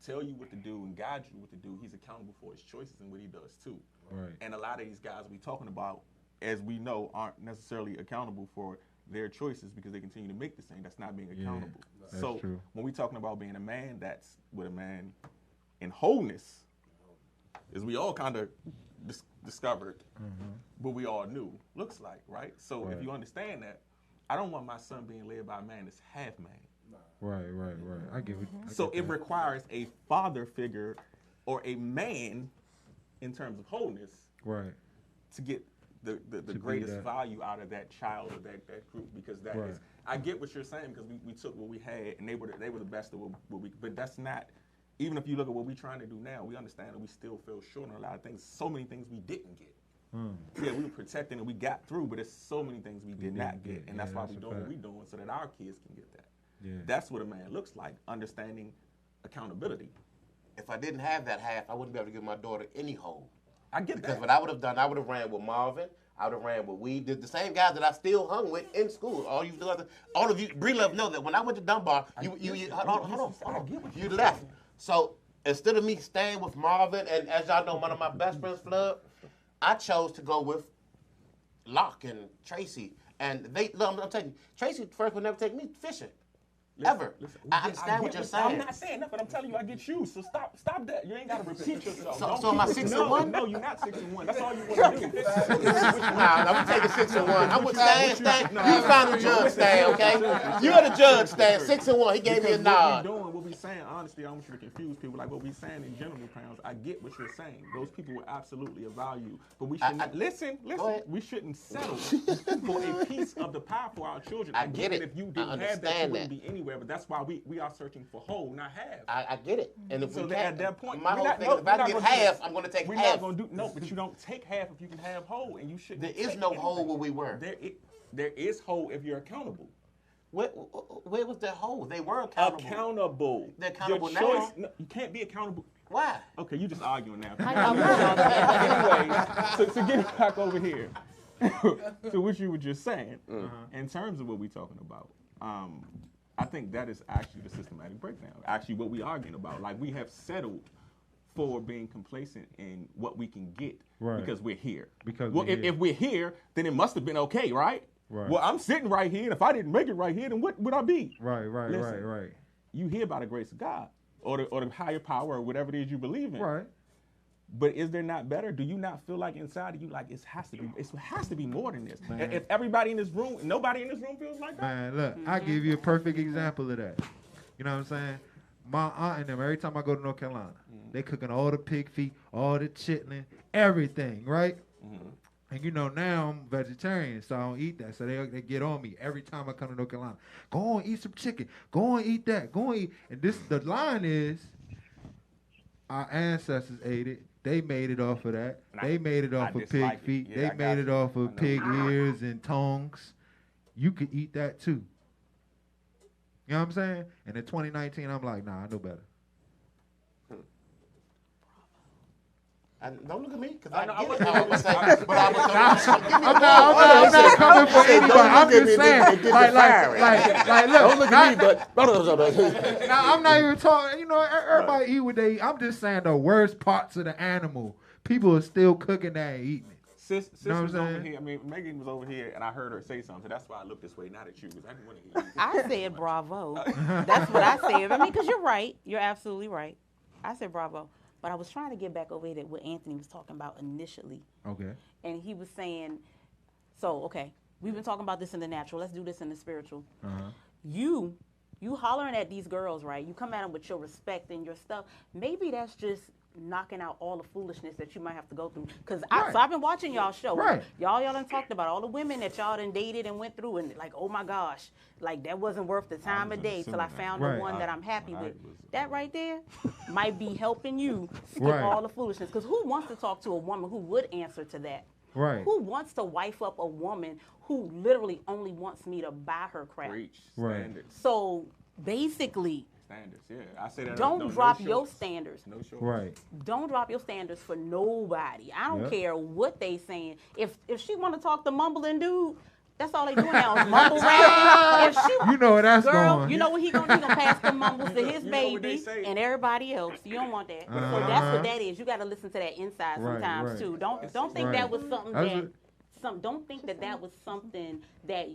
tell you what to do and guide you what to do. He's accountable for his choices and what he does too. Right. And a lot of these guys we talking about, as we know, aren't necessarily accountable for their choices because they continue to make the same. That's not being accountable. Yeah, so true. when we talking about being a man, that's what a man in wholeness is. We all kind of discovered what we all knew looks like, right? So if you understand that, I don't want my son being led by a man that's half man. Right. I get what. So it requires a father figure or a man in terms of wholeness, right, to get the greatest value out of that child or that group, because that is. I get what you're saying, because we took what we had and they were the best of what we. But that's not. Even if you look at what we're trying to do now, we understand that we still fell short on a lot of things. So many things we didn't get. Yeah, we were protecting and we got through, but there's so many things we did not get. And that's why we're doing what we're doing, so that our kids can get that. Yeah. That's what a man looks like, understanding accountability. If I didn't have that half, I wouldn't be able to give my daughter any hold. I get that. Because what I would have done, I would have ran with Marvin. I would have ran with Weed. The same guys that I still hung with in school. All of you, Bree-Love, know that when I went to Dunbar, hold on. You left. So instead of me staying with Marvin, and as y'all know, one of my best friends, Flood, I chose to go with Locke and Tracy. And I'm telling you, Tracy first would never take me fishing. Ever. Listen, I understand what you're saying. I'm not saying that, but I'm telling you, I get you. So stop that. You ain't got to repeat yourself. So am I 6 and 1? No, you're not 6 and 1. That's all you want to do. Nah, we taking 6 and 1. I'm with Stan. You found the judge, Stan, okay? You're the judge, Stan. 6 and 1. He gave me a nod. What we saying, honestly, I don't want you to confuse people. Like what we saying in general terms, I get what you're saying. Those people were absolutely of value, but we shouldn't listen. We shouldn't settle for a piece of the pie for our children. I get it. If you didn't have that, you wouldn't be anywhere. But that's why we are searching for whole, not half. I get it. And if so we at that point, my whole thing is if I get half, I'm going to take half. We're not going to do no, but you don't take half if you can have whole, and you shouldn't. There is no whole where we were. There is whole if you're accountable. Where was that hole? They were accountable. They're accountable now. No, you can't be accountable. Why? Okay, you just arguing now. Anyway, so get back over here to what you were just saying. In terms of what we're talking about, I think that is actually the systematic breakdown. Actually, what we're arguing about. Like, we have settled for being complacent in what we can get because we're here. If we're here, then it must have been okay, right? Right. Well, I'm sitting right here, and if I didn't make it right here, then what would I be? Right. You hear by the grace of God or the higher power or whatever it is you believe in. Right. But is there not better? Do you not feel like inside of you, like it has to be more than this? Man. If everybody in this room, nobody in this room feels like that? Man, look, I give you a perfect example of that. You know what I'm saying? My aunt and them, every time I go to North Carolina, they cooking all the pig feet, all the chitlin, everything, right? And you know, now I'm vegetarian, so I don't eat that. So they get on me every time I come to North Carolina. Go on, eat some chicken. Go on, eat that. Go on, eat. And the line is, our ancestors ate it. They made it off of that. They made it off of pig feet. They made it off of pig ears and tongues. You could eat that too. You know what I'm saying? And in 2019, I'm like, nah, I know better. Don't look at me, because I get it. I'm not coming for anybody. I'm just saying, like, look. Don't look at me, but now, I'm not even talking. You know, everybody eat what they eat. I'm just saying the worst parts of the animal. People are still cooking that and eating it. Sis was over here. I mean, Megan was over here, and I heard her say something. That's why I looked this way, not at you, because I didn't want to hear you. I said bravo. That's what I said. I mean, because you're right. You're absolutely right. I said bravo. But I was trying to get back over here to what Anthony was talking about initially. Okay. And he was saying, we've been talking about this in the natural. Let's do this in the spiritual. You hollering at these girls, right? You come at them with your respect and your stuff. Maybe that's just knocking out all the foolishness that you might have to go through. Because I've been watching y'all show. Right. Y'all done talked about all the women that y'all done dated and went through, and like, oh my gosh, like that wasn't worth the time of day till I found the one that I'm happy with. That right there might be helping you skip all the foolishness. Because who wants to talk to a woman who would answer to that? Right. Who wants to wife up a woman who literally only wants me to buy her crap? Preach. Right. Standards. So basically, standards. Yeah, I say that. Don't drop your standards. No shorts. Right. Don't drop your standards for nobody. I don't care what they saying. If she want to talk to mumbling dude, that's all they doing now is mumble rap. You know where that's going. You know what he gonna pass the mumbles to his baby and everybody else. You don't want that. So that's what that is. You got to listen to that inside sometimes too. Don't think that was something don't think that was something that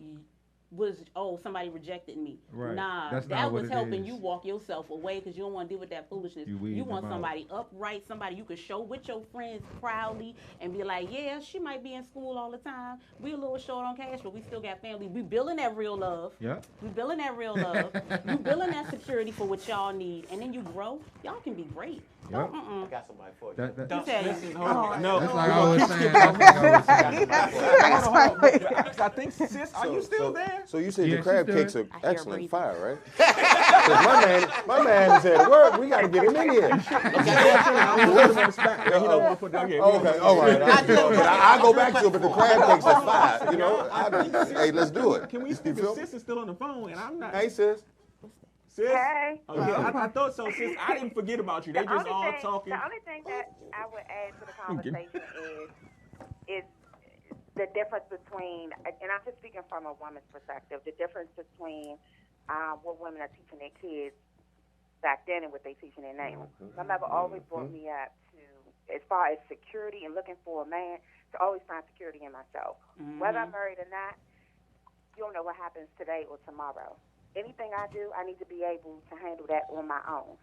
was somebody rejected me. Right. Nah, that was helping you walk yourself away because you don't want to deal with that foolishness. You want somebody upright, somebody you could show with your friends proudly and be like, yeah, she might be in school all the time. We a little short on cash, but we still got family. We building that real love. Yeah. We building that real love. You building that security for what y'all need, and then you grow. Y'all can be great. Yep. I got somebody for you. No. That's like I was saying. I think, sis, are you still there? So you said the crab cakes are excellent fire, right? Because my man is at work. We got to get him in here. Okay, all right. I'll go back to it, but the crab cakes are fire. You know, hey, let's do it. Can we speak? Sis is still on the phone, and I'm not. Hey, sis. Sis? Hey. Oh, yeah, I thought so, sis. I didn't forget about you. They just all talking. The only thing that I would add to the conversation is the difference between, and I'm just speaking from a woman's perspective, the difference between what women are teaching their kids back then and what they teaching their now. My mother always brought me up to, as far as security and looking for a man, to always find security in myself. Whether I'm married or not, you don't know what happens today or tomorrow. anything I do, I need to be able to handle that on my own.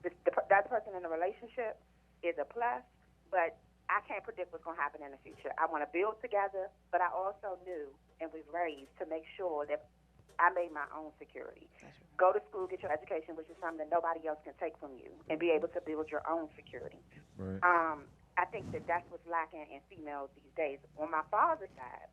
That person in the relationship is a plus, but I can't predict what's going to happen in the future. I want to build together, but I also knew and was raised to make sure that I made my own security. Go to school, get your education, which is something that nobody else can take from you, and be able to build your own security. Right. I think that that's what's lacking in females these days. On my father's side,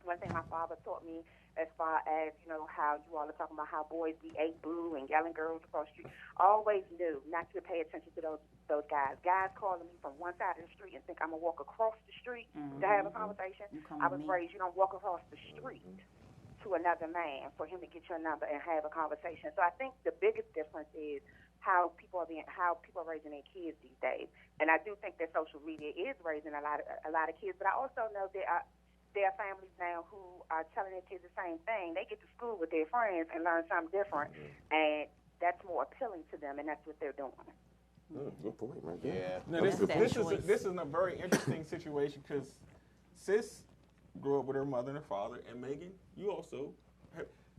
one thing my father taught me, as far as, you know, how you all are talking about how boys be boo and yelling girls across the street, always knew not to pay attention to those guys. Guys calling me from one side of the street and think I'm going to walk across the street to have a conversation. I was raised, you don't walk across the street to another man for him to get your number and have a conversation. So I think the biggest difference is how people are raising their kids these days. And I do think that social media is raising a lot of kids, but I also know there are families now who are telling their kids the same thing. They get to school with their friends and learn something different, and that's more appealing to them, and that's what they're doing. Good point, man. Yeah. Now, this is a very interesting situation because Sis grew up with her mother and her father, and Megan, you also.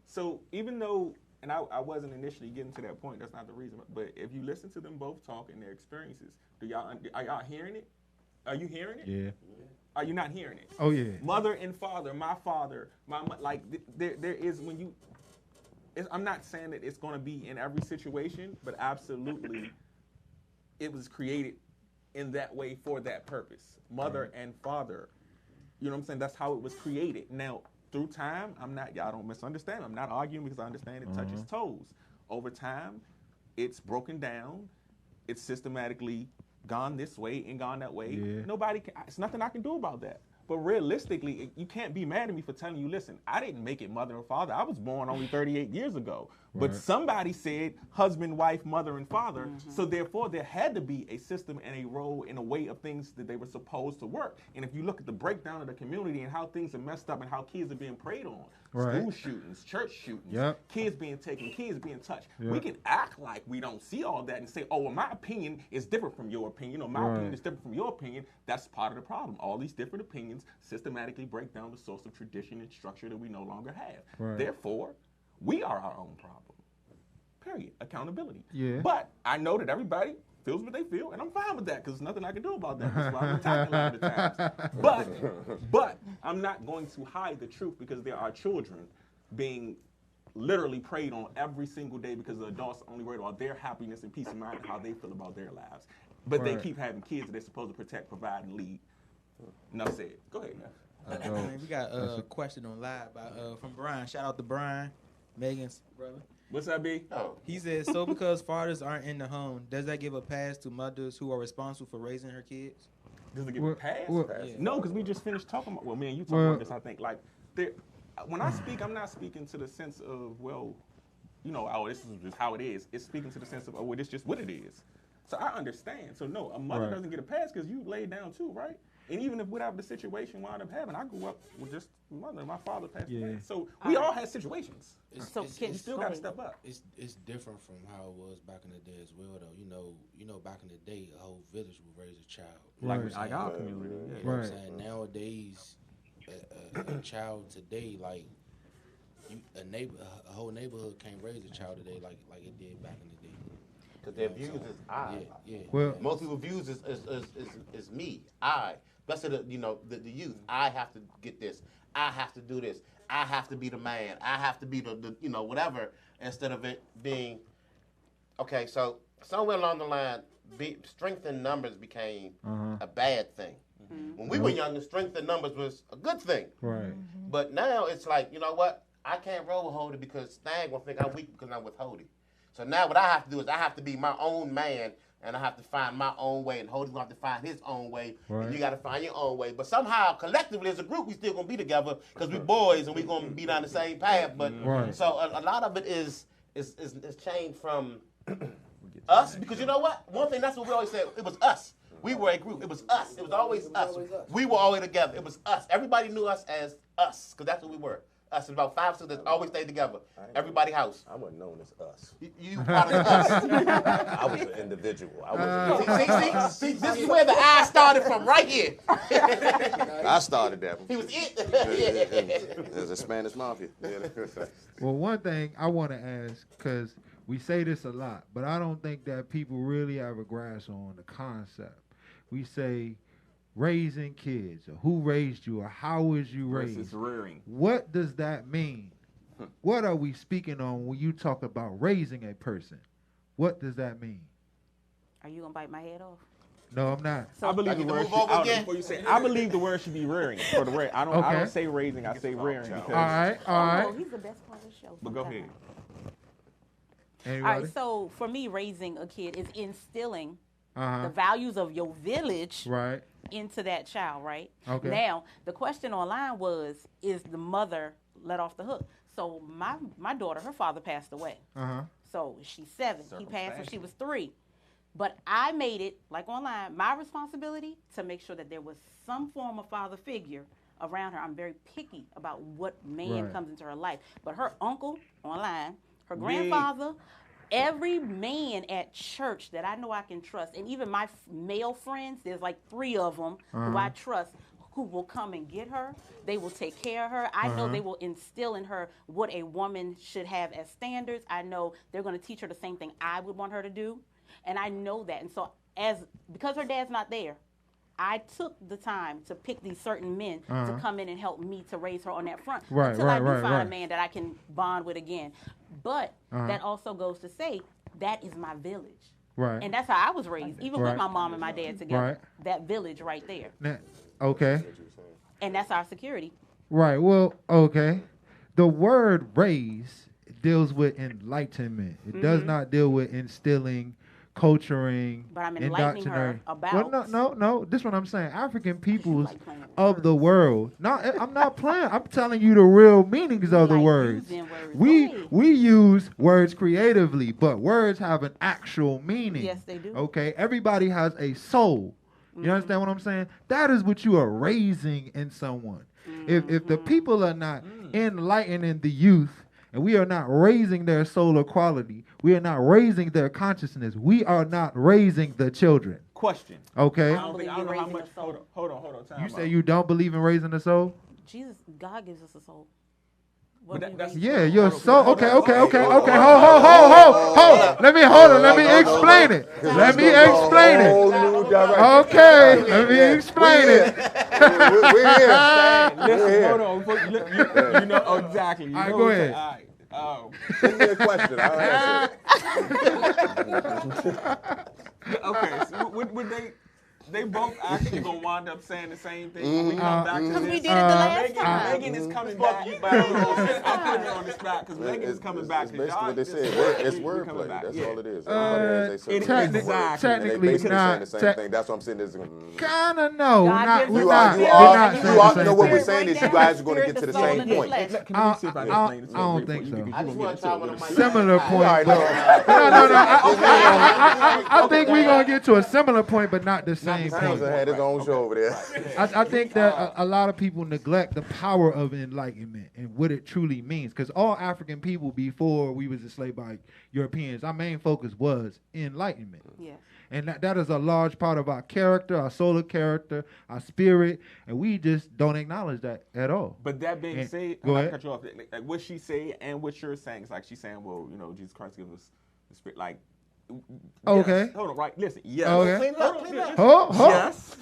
So even though, and I wasn't initially getting to that point, that's not the reason, but if you listen to them both talk and their experiences, are y'all hearing it? Are you hearing it? Yeah. Are you not hearing it? Oh, yeah. Mother and father, my father, like there is when you. I'm not saying that it's going to be in every situation, but absolutely, it was created in that way for that purpose. Mother and father, you know what I'm saying? That's how it was created. Now, through time, y'all don't misunderstand. I'm not arguing because I understand it touches toes. Over time, it's broken down. It's systematically gone this way and gone that way. Yeah. It's nothing I can do about that. But realistically, you can't be mad at me for telling you, listen, I didn't make it mother and father. I was born only 38 years ago. Right. But somebody said husband, wife, mother, and father. So therefore, there had to be a system and a role and a way of things that they were supposed to work. And if you look at the breakdown of the community and how things are messed up and how kids are being preyed on, school shootings, church shootings, kids being taken, kids being touched, we can act like we don't see all that and say, oh, well, my opinion is different from your opinion, or my opinion is different from your opinion. That's part of the problem. All these different opinions systematically break down the source of tradition and structure that we no longer have. Right. Therefore, we are our own problem. Period. Accountability. Yeah. But I know that everybody feels what they feel, and I'm fine with that because there's nothing I can do about that. That's why I'm attacking a lot of the times. But I'm not going to hide the truth because there are children being literally preyed on every single day because the adults are only worried about their happiness and peace of mind and how they feel about their lives. But they keep having kids that they're supposed to protect, provide, and lead. Enough said. Go ahead, man. We got a question on live from Brian. Shout out to Brian, Megan's brother. What's that, B? Oh. He says, so because fathers aren't in the home, does that give a pass to mothers who are responsible for raising her kids? Does it give a pass? Yeah. No, because we just finished talking about, me and you talking about this, I think. Like, when I speak, I'm not speaking to the sense of, this is just how it is. It's speaking to the sense of, it's just what it is. So I understand. So no, a mother doesn't get a pass because you laid down too, right? And even if whatever the situation wound up having, I grew up with just mother. My father passed away. So we all had situations. You still got to step up. It's different from how it was back in the day as well, though. You know, back in the day, a whole village would raise a child. Like our community. You know what I'm saying? Nowadays, a child today, like a whole neighborhood can't raise a child today like it did back in the day. Because their views is I. Yeah. Well, most people's views is me. I. Especially the youth. I have to get this. I have to do this. I have to be the man. I have to be the whatever. Instead of it being, okay. So somewhere along the line, strength in numbers became a bad thing. When we were younger, strength in numbers was a good thing. Right. But now it's like, you know what? I can't roll with Hody because Stang will think I'm weak because I'm with Hody. So now what I have to do is I have to be my own man, and I have to find my own way, and Hody's going to have to find his own way, and you got to find your own way. But somehow, collectively, as a group, we still going to be together because we boys, and we going to be down the same path. But so a lot of it is changed from us, because you know what? One thing, that's what we always said, it was us. We were a group. It was us. It was always us. We were always together. It was us. Everybody knew us as us, because that's what we were. Us and about 5 sisters always stayed together. Everybody house. I wasn't known as us. You part of us. I was an individual. See, this is where the I started from, right here. I started that. He was it. As a Spanish mafia. Well, one thing I want to ask, because we say this a lot, but I don't think that people really have a grasp on the concept. We say raising kids, or who raised you, or how was you raised. Versus rearing. What does that mean? What are we speaking on when you talk about raising a person? What does that mean? Are you gonna bite my head off? No, I'm not. I believe the word. Before you say, I believe the word should be rearing. For the I don't say raising. I say rearing. Because, all right. Oh, he's the best part of the show. But go ahead. All right. So for me, raising a kid is instilling the values of your village into that child. Right. Okay. Now the question online was, is the mother let off the hook? So my daughter, her father passed away. So she's 7. He passed when she was 3. But I made it, like online, my responsibility to make sure that there was some form of father figure around her. I'm very picky about what man comes into her life. But her uncle, online, her grandfather, every man at church that I know I can trust, and even my male friends, there's like 3 of them who I trust, who will come and get her. They will take care of her. I know they will instill in her what a woman should have as standards. I know they're going to teach her the same thing I would want her to do. And I know that. And so because her dad's not there, I took the time to pick these certain men to come in and help me to raise her on that front until I do find a man that I can bond with again. But that also goes to say that is my village. Right. And that's how I was raised, even with my mom and my dad together. That village right there. Okay. And that's our security. Right. Well, okay. The word raise deals with enlightenment. It does not deal with instilling, culturing, but I'm enlightening her about. Well, no. This is what I'm saying. African peoples of the world. No, I'm not playing. I'm telling you the real meanings of the words. We use words creatively, but words have an actual meaning. Yes, they do. Okay. Everybody has a soul. You understand what I'm saying? That is what you are raising in someone. If the people are not enlightening the youth, and we are not raising their solar quality, we are not raising their consciousness, we are not raising the children. Question. Okay. I don't know how much. Hold on. You say you don't believe in raising the soul? Jesus, God gives us a soul. Yeah, your soul. Okay. Hold. Let me explain it. Okay, let me explain it. We're here. Listen, hold on. You know exactly. All right, go ahead. All right. Send me a question. I'll answer it. Okay, so would they both actually gonna wind up saying the same thing when we come back to this? Because we did it the last time. Megan is coming back. I'm putting her on the spot because Megan is coming back. It's basically what they said. It's wordplay. That's all it is. Technically, it's not. The same thing. That's what I'm saying. Kinda no. You know what we're saying is you guys are going to get to the same point. I don't think so. I just want to try one of my Similar point. No. I think we're gonna get to a similar point, but not the same. Had his own show over there. I think that a lot of people neglect the power of enlightenment and what it truly means. Because all African people before we was enslaved by Europeans, our main focus was enlightenment. Yeah. And that is a large part of our character, our solar character, our spirit, and we just don't acknowledge that at all. But that being said, go I ahead. cut you off. Like what she say and what you're saying is like she's saying, well, Jesus Christ gives us the spirit, like. Okay. Yes. Hold on, right? Listen. Yes. Okay. Clean it up. Yes.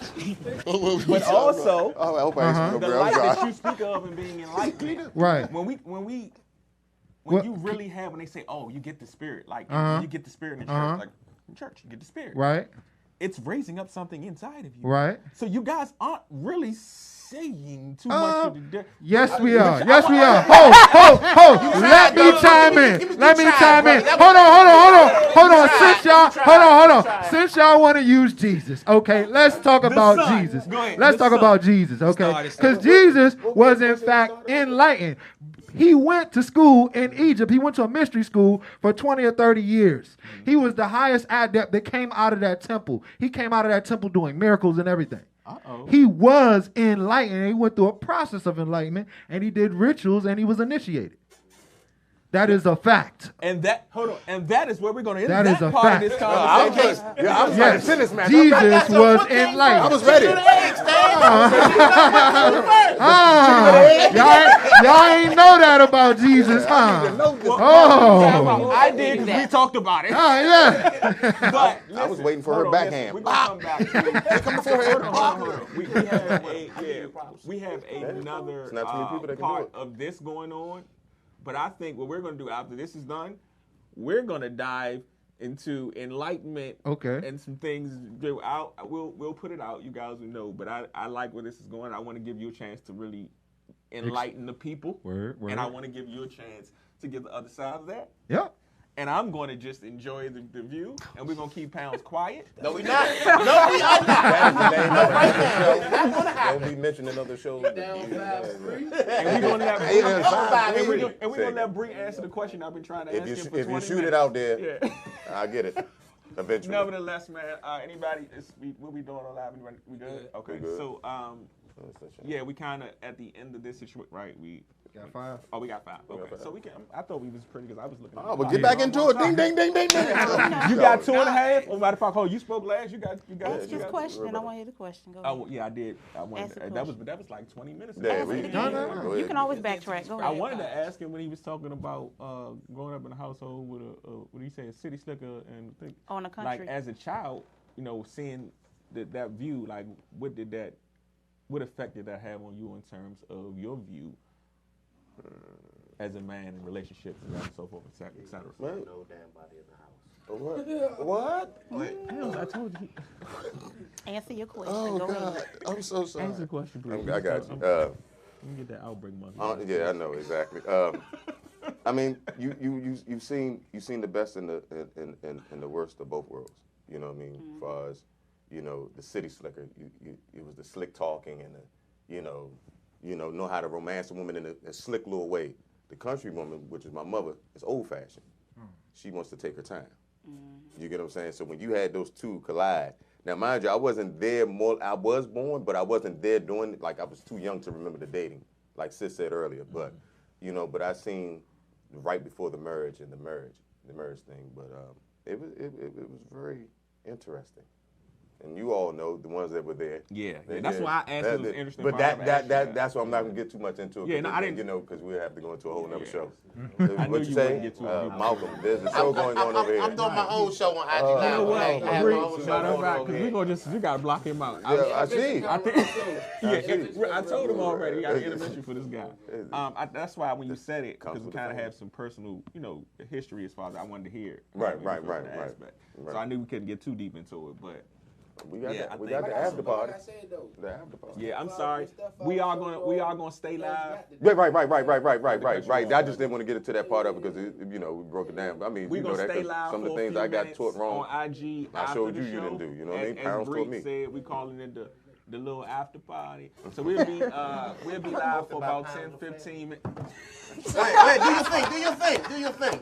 But also, I hope I the light that you speak of and being enlightened. Right. When you really have, when they say, oh, you get the spirit, like you get the spirit in the church, like in church, you get the spirit. Right. It's raising up something inside of you. Right. So you guys aren't really saying too much. Yes, we are. Yes, we are. Ho. Let me chime in. Hold on. Since y'all want to use Jesus, okay, let's talk about Jesus. Let's talk about Jesus, okay? Because Jesus was in fact enlightened. He went to school in Egypt. He went to a mystery school for 20 or 30 years. He was the highest adept that came out of that temple. He came out of that temple doing miracles and everything. He was enlightened. He went through a process of enlightenment, and he did rituals, and he was initiated. That is a fact. And that is where we're going to end that is a part fact. of this conversation. I was trying to finish this match. Jesus was enlightened. I was ready. Y'all ain't know that about Jesus, huh? I did because we talked about it. But I was waiting for her backhand. We're going to come back to come before her. Hold on. We have another part of this going on. But I think what we're going to do after this is done, we're going to dive into enlightenment and some things. We'll put it out. You guys will know. But I like where this is going. I want to give you a chance to really enlighten the people. And I want to give you a chance to give the other side of that. Yeah. And I'm going to just enjoy the view, and we're going to keep Pounds quiet. No, we not. No, we are not. That is the name of the show. Don't be mentioning other shows. And we're going to let Bree answer the question I've been trying to ask him for 20 minutes. If you shoot it out there, I get it. Eventually. Nevertheless, man, anybody, what we doing on live? We good? Okay, so, yeah, we kind of, at the end of this situation, right, we got 5. Oh, we got 5. Okay, so we can. I thought we was pretty because I was looking. Oh, but get back into it. Ding, ding, ding, ding, ding. You got 2.5. Oh, matter of fact, you spoke last. You got. Ask his question. I want to hear the question. Go ahead. Oh, yeah, I did. I wanted. That was like 20 minutes ago. No. You can always backtrack. Go ahead. I wanted to ask him when he was talking about growing up in a household with what he said, city slicker and on the country. Like as a child, seeing that view, like what effect did that have on you in terms of your view? As a man in relationships and so forth, et cetera. No damn body in the house. What? I told you. Answer your question. Oh, Go God. ahead. I'm so sorry. Answer the question, please. I got you. Let me get that outbreak money. Yeah, I know exactly. I mean, you've seen the best and the worst of both worlds. You know what I mean? As far as the city slicker, it was the slick talking and the know how to romance a woman in a slick little way. The country woman, which is my mother, is old-fashioned. She wants to take her time. You get what I'm saying? So when you had those two collide, now mind you, I wasn't there I was born, but I wasn't there doing it. Like I was too young to remember the dating, like Sis said earlier. But, but I seen right before the merge thing. But it was very interesting. And you all know the ones that were there. Yeah. That's why I asked it was interesting. But that's why I'm not gonna get too much into it. Yeah, no, I didn't. Because we'll have to go into a whole nother show. What you say, Malcolm? There's a show going on over here. I'm doing my own show on IG Live. You know what? Matter of fact, because you gotta block him out. I see. I told him already. We got an intervention for this guy. That's why when you said it, because we kind of have some personal, history as far as I wanted to hear. Right. So I knew we couldn't get too deep into it, but. We got the after party. Yeah, I'm sorry. We are gonna stay live. Right. I just didn't want to get into that part of it because we broke it down. I mean, we're gonna stay live. Some of the things I got taught wrong on IG. I showed you didn't do. You know what I mean? Parents taught me. Said we calling it the little after party. So we'll be live for about 10-15 minutes. Wait, do your thing.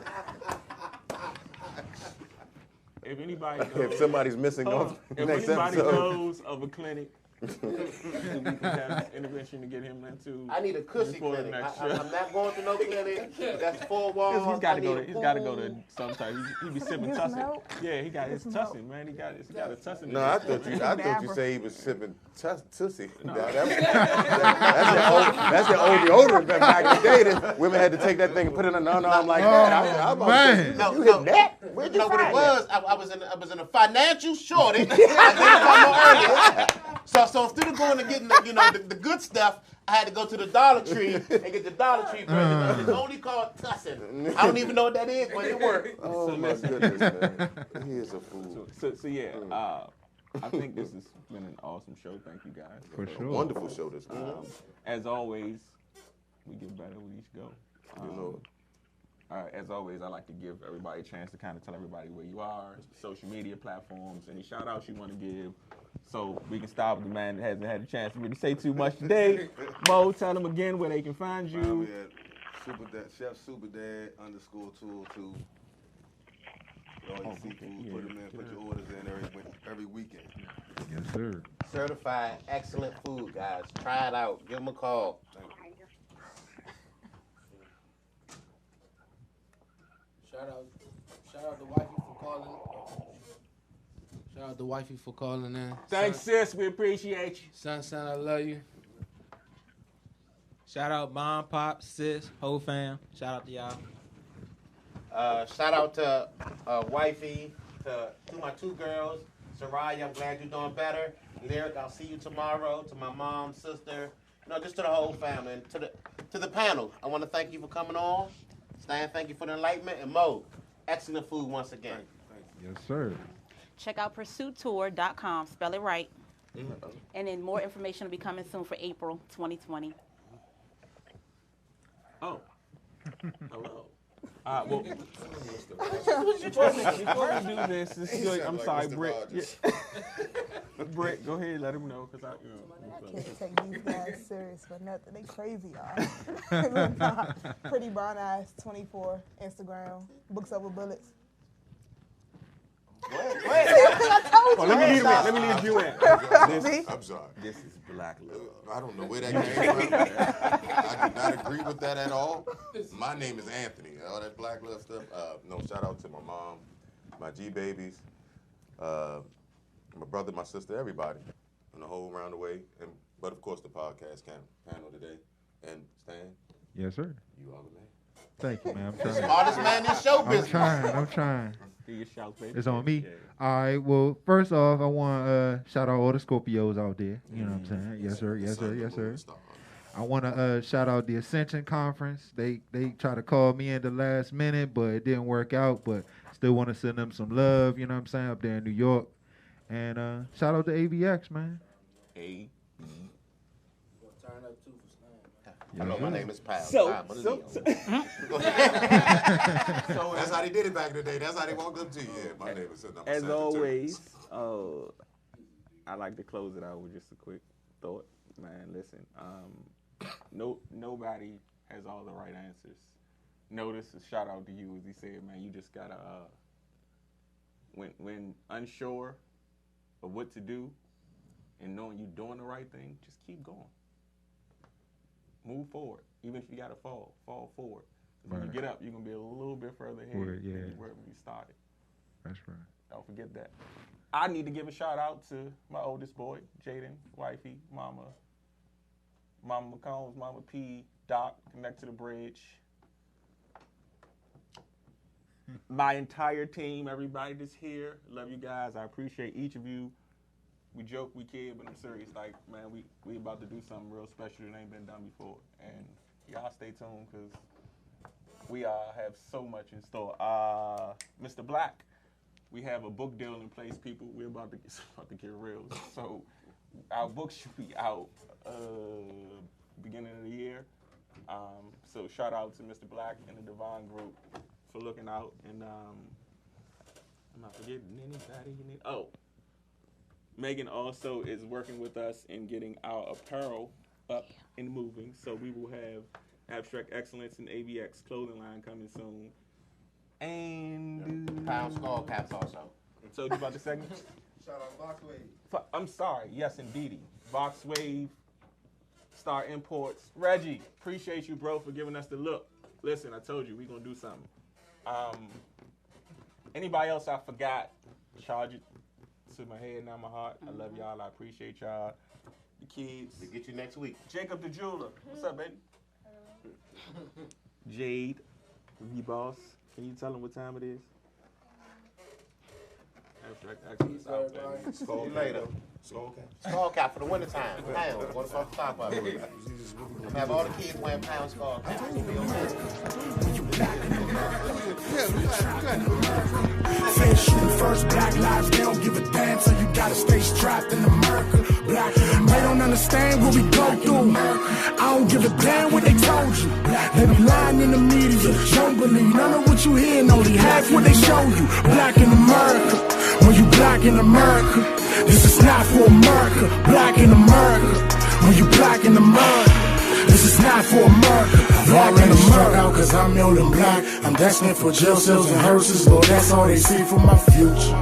If anybody knows, if somebody's missing on next episode. If anybody knows of a clinic, we can have intervention to get him into. I need a cushy clinic. I'm not going to no clinic. That's 4 walls. He's got to go to some type. He be sipping tussin. Yeah, he got his tussin, man. He got a tussin. No, I thought you said he was sipping tussie. No. That's the deodorant back in the day. That women had to take that thing and put it in. No, I'm like that. Man. You hit that? Where'd you find it? I was in a financial shortage. So instead of going and getting the good stuff, I had to go to the Dollar Tree and get the Dollar Tree version. It's only called Tussin. I don't even know what that is, but it works. Oh my goodness, man. He is a fool. So yeah, I think this has been an awesome show. Thank you guys. For sure. Wonderful show this week. As always, we get better with each go. As always, I like to give everybody a chance to kind of tell everybody where you are, social media platforms, any shout outs you want to give, so we can stop the man that hasn't had a chance to really say too much today. Mo, tell them again where they can find you. Chef Superdad _202. All your seafood, put your orders in every weekend. Yes, sir. Certified excellent food, guys. Try it out. Give them a call. Shout out to wifey for calling. Shout out to wifey for calling in. Thanks, sis. We appreciate you. Son, I love you. Shout out mom, pop, sis, whole fam. Shout out to y'all. Shout out to wifey, to my two girls. Soraya, I'm glad you're doing better. Lyric, I'll see you tomorrow. To my mom, sister, just to the whole family. And to the panel, I want to thank you for coming on. Stan, thank you for the enlightenment. And Mo, excellent food once again. Yes, sir. Check out pursuittour.com. Spell it right. And then more information will be coming soon for April 2020. Oh. Hello. Well, before we do this, I'm sorry, Britt. Britt, go ahead, let him know, because I can't take these guys serious for nothing. They crazy, y'all. Pretty Brown Eyes 24 Instagram. Books Over Bullets. Let me leave you in. I'm sorry. This is black love. I don't know where that came from. I do not agree with that at all. My name is Anthony. All that black love stuff. No, shout out to my mom, my G babies, my brother, my sister, everybody, and the whole round the way. But of course, the podcast panel today. And Stan. Yes, sir. You are the man. Thank you, man. I'm trying. Smartest man in show business. I'm trying. Shout, baby. It's on me. Yeah. All right. Well, first off, I want to shout out all the Scorpios out there. You know what I'm saying? Yes, sir. Yes, sir. Yes, sir. I want to shout out the Ascension Conference. They tried to call me in the last minute, but it didn't work out. But still want to send them some love. You know what I'm saying? Up there in New York. And shout out to AVX, man. Hello, my name is Pal. So that's how they did it back in the day. That's how they walked up to you. Yeah, my name is as always. I like to close it out with just a quick thought. Man, listen. Nobody has all the right answers. Notice a shout out to you, as he said, man. You just gotta when unsure of what to do and knowing you're doing the right thing, just keep going. Move forward. Even if you got to fall forward. When you get up, you're going to be a little bit further ahead than where you started. That's right. Don't forget that. I need to give a shout out to my oldest boy, Jaden, wifey, Mama McCombs, Mama P, Doc, Connect to the Bridge. My entire team, everybody that's here, love you guys. I appreciate each of you. We joke, we kid, but I'm serious. Like, man, we about to do something real special that ain't been done before. And y'all stay tuned, because we have so much in store. Mr. Black, we have a book deal in place, people. We're about to get real. So our book should be out beginning of the year. So shout out to Mr. Black and the Divine Group for looking out. And I'm not forgetting anybody you need. Oh. Megan also is working with us in getting our apparel up and moving. So we will have Abstrakt Xcilence and AVX clothing line coming soon. And Pound Skull Caps also. So you about the segment? Shout out Boxwave. I'm sorry. Yes, indeedy. Boxwave, Star Imports. Reggie, appreciate you, bro, for giving us the look. Listen, I told you we gonna do something. Anybody else I forgot? Charge it to my head, not my heart. I love y'all. I appreciate y'all. The kids. We'll get you next week. Jacob the jeweler. What's up, baby? Jade, V-Boss. Can you tell them what time it is? Abstrakt Xcilence out there. See you later. Skull cap for the wintertime. Pound. What about the top of it? Have all the kids wearing pound skull caps. Feds shooting first, black lives, they don't give a damn, so you gotta stay strapped in America. Black, they don't understand what we go through. I don't give a damn what they told you. They be lying in the media, don't believe none of what you hear, and only half what they show you. Black in America, when you black in America, this is not for America. Black in America, when you black in America, this is not for America. Black in America, cause I'm old and black. I'm destined for jail cells and hearses, Lord, that's all they see for my future.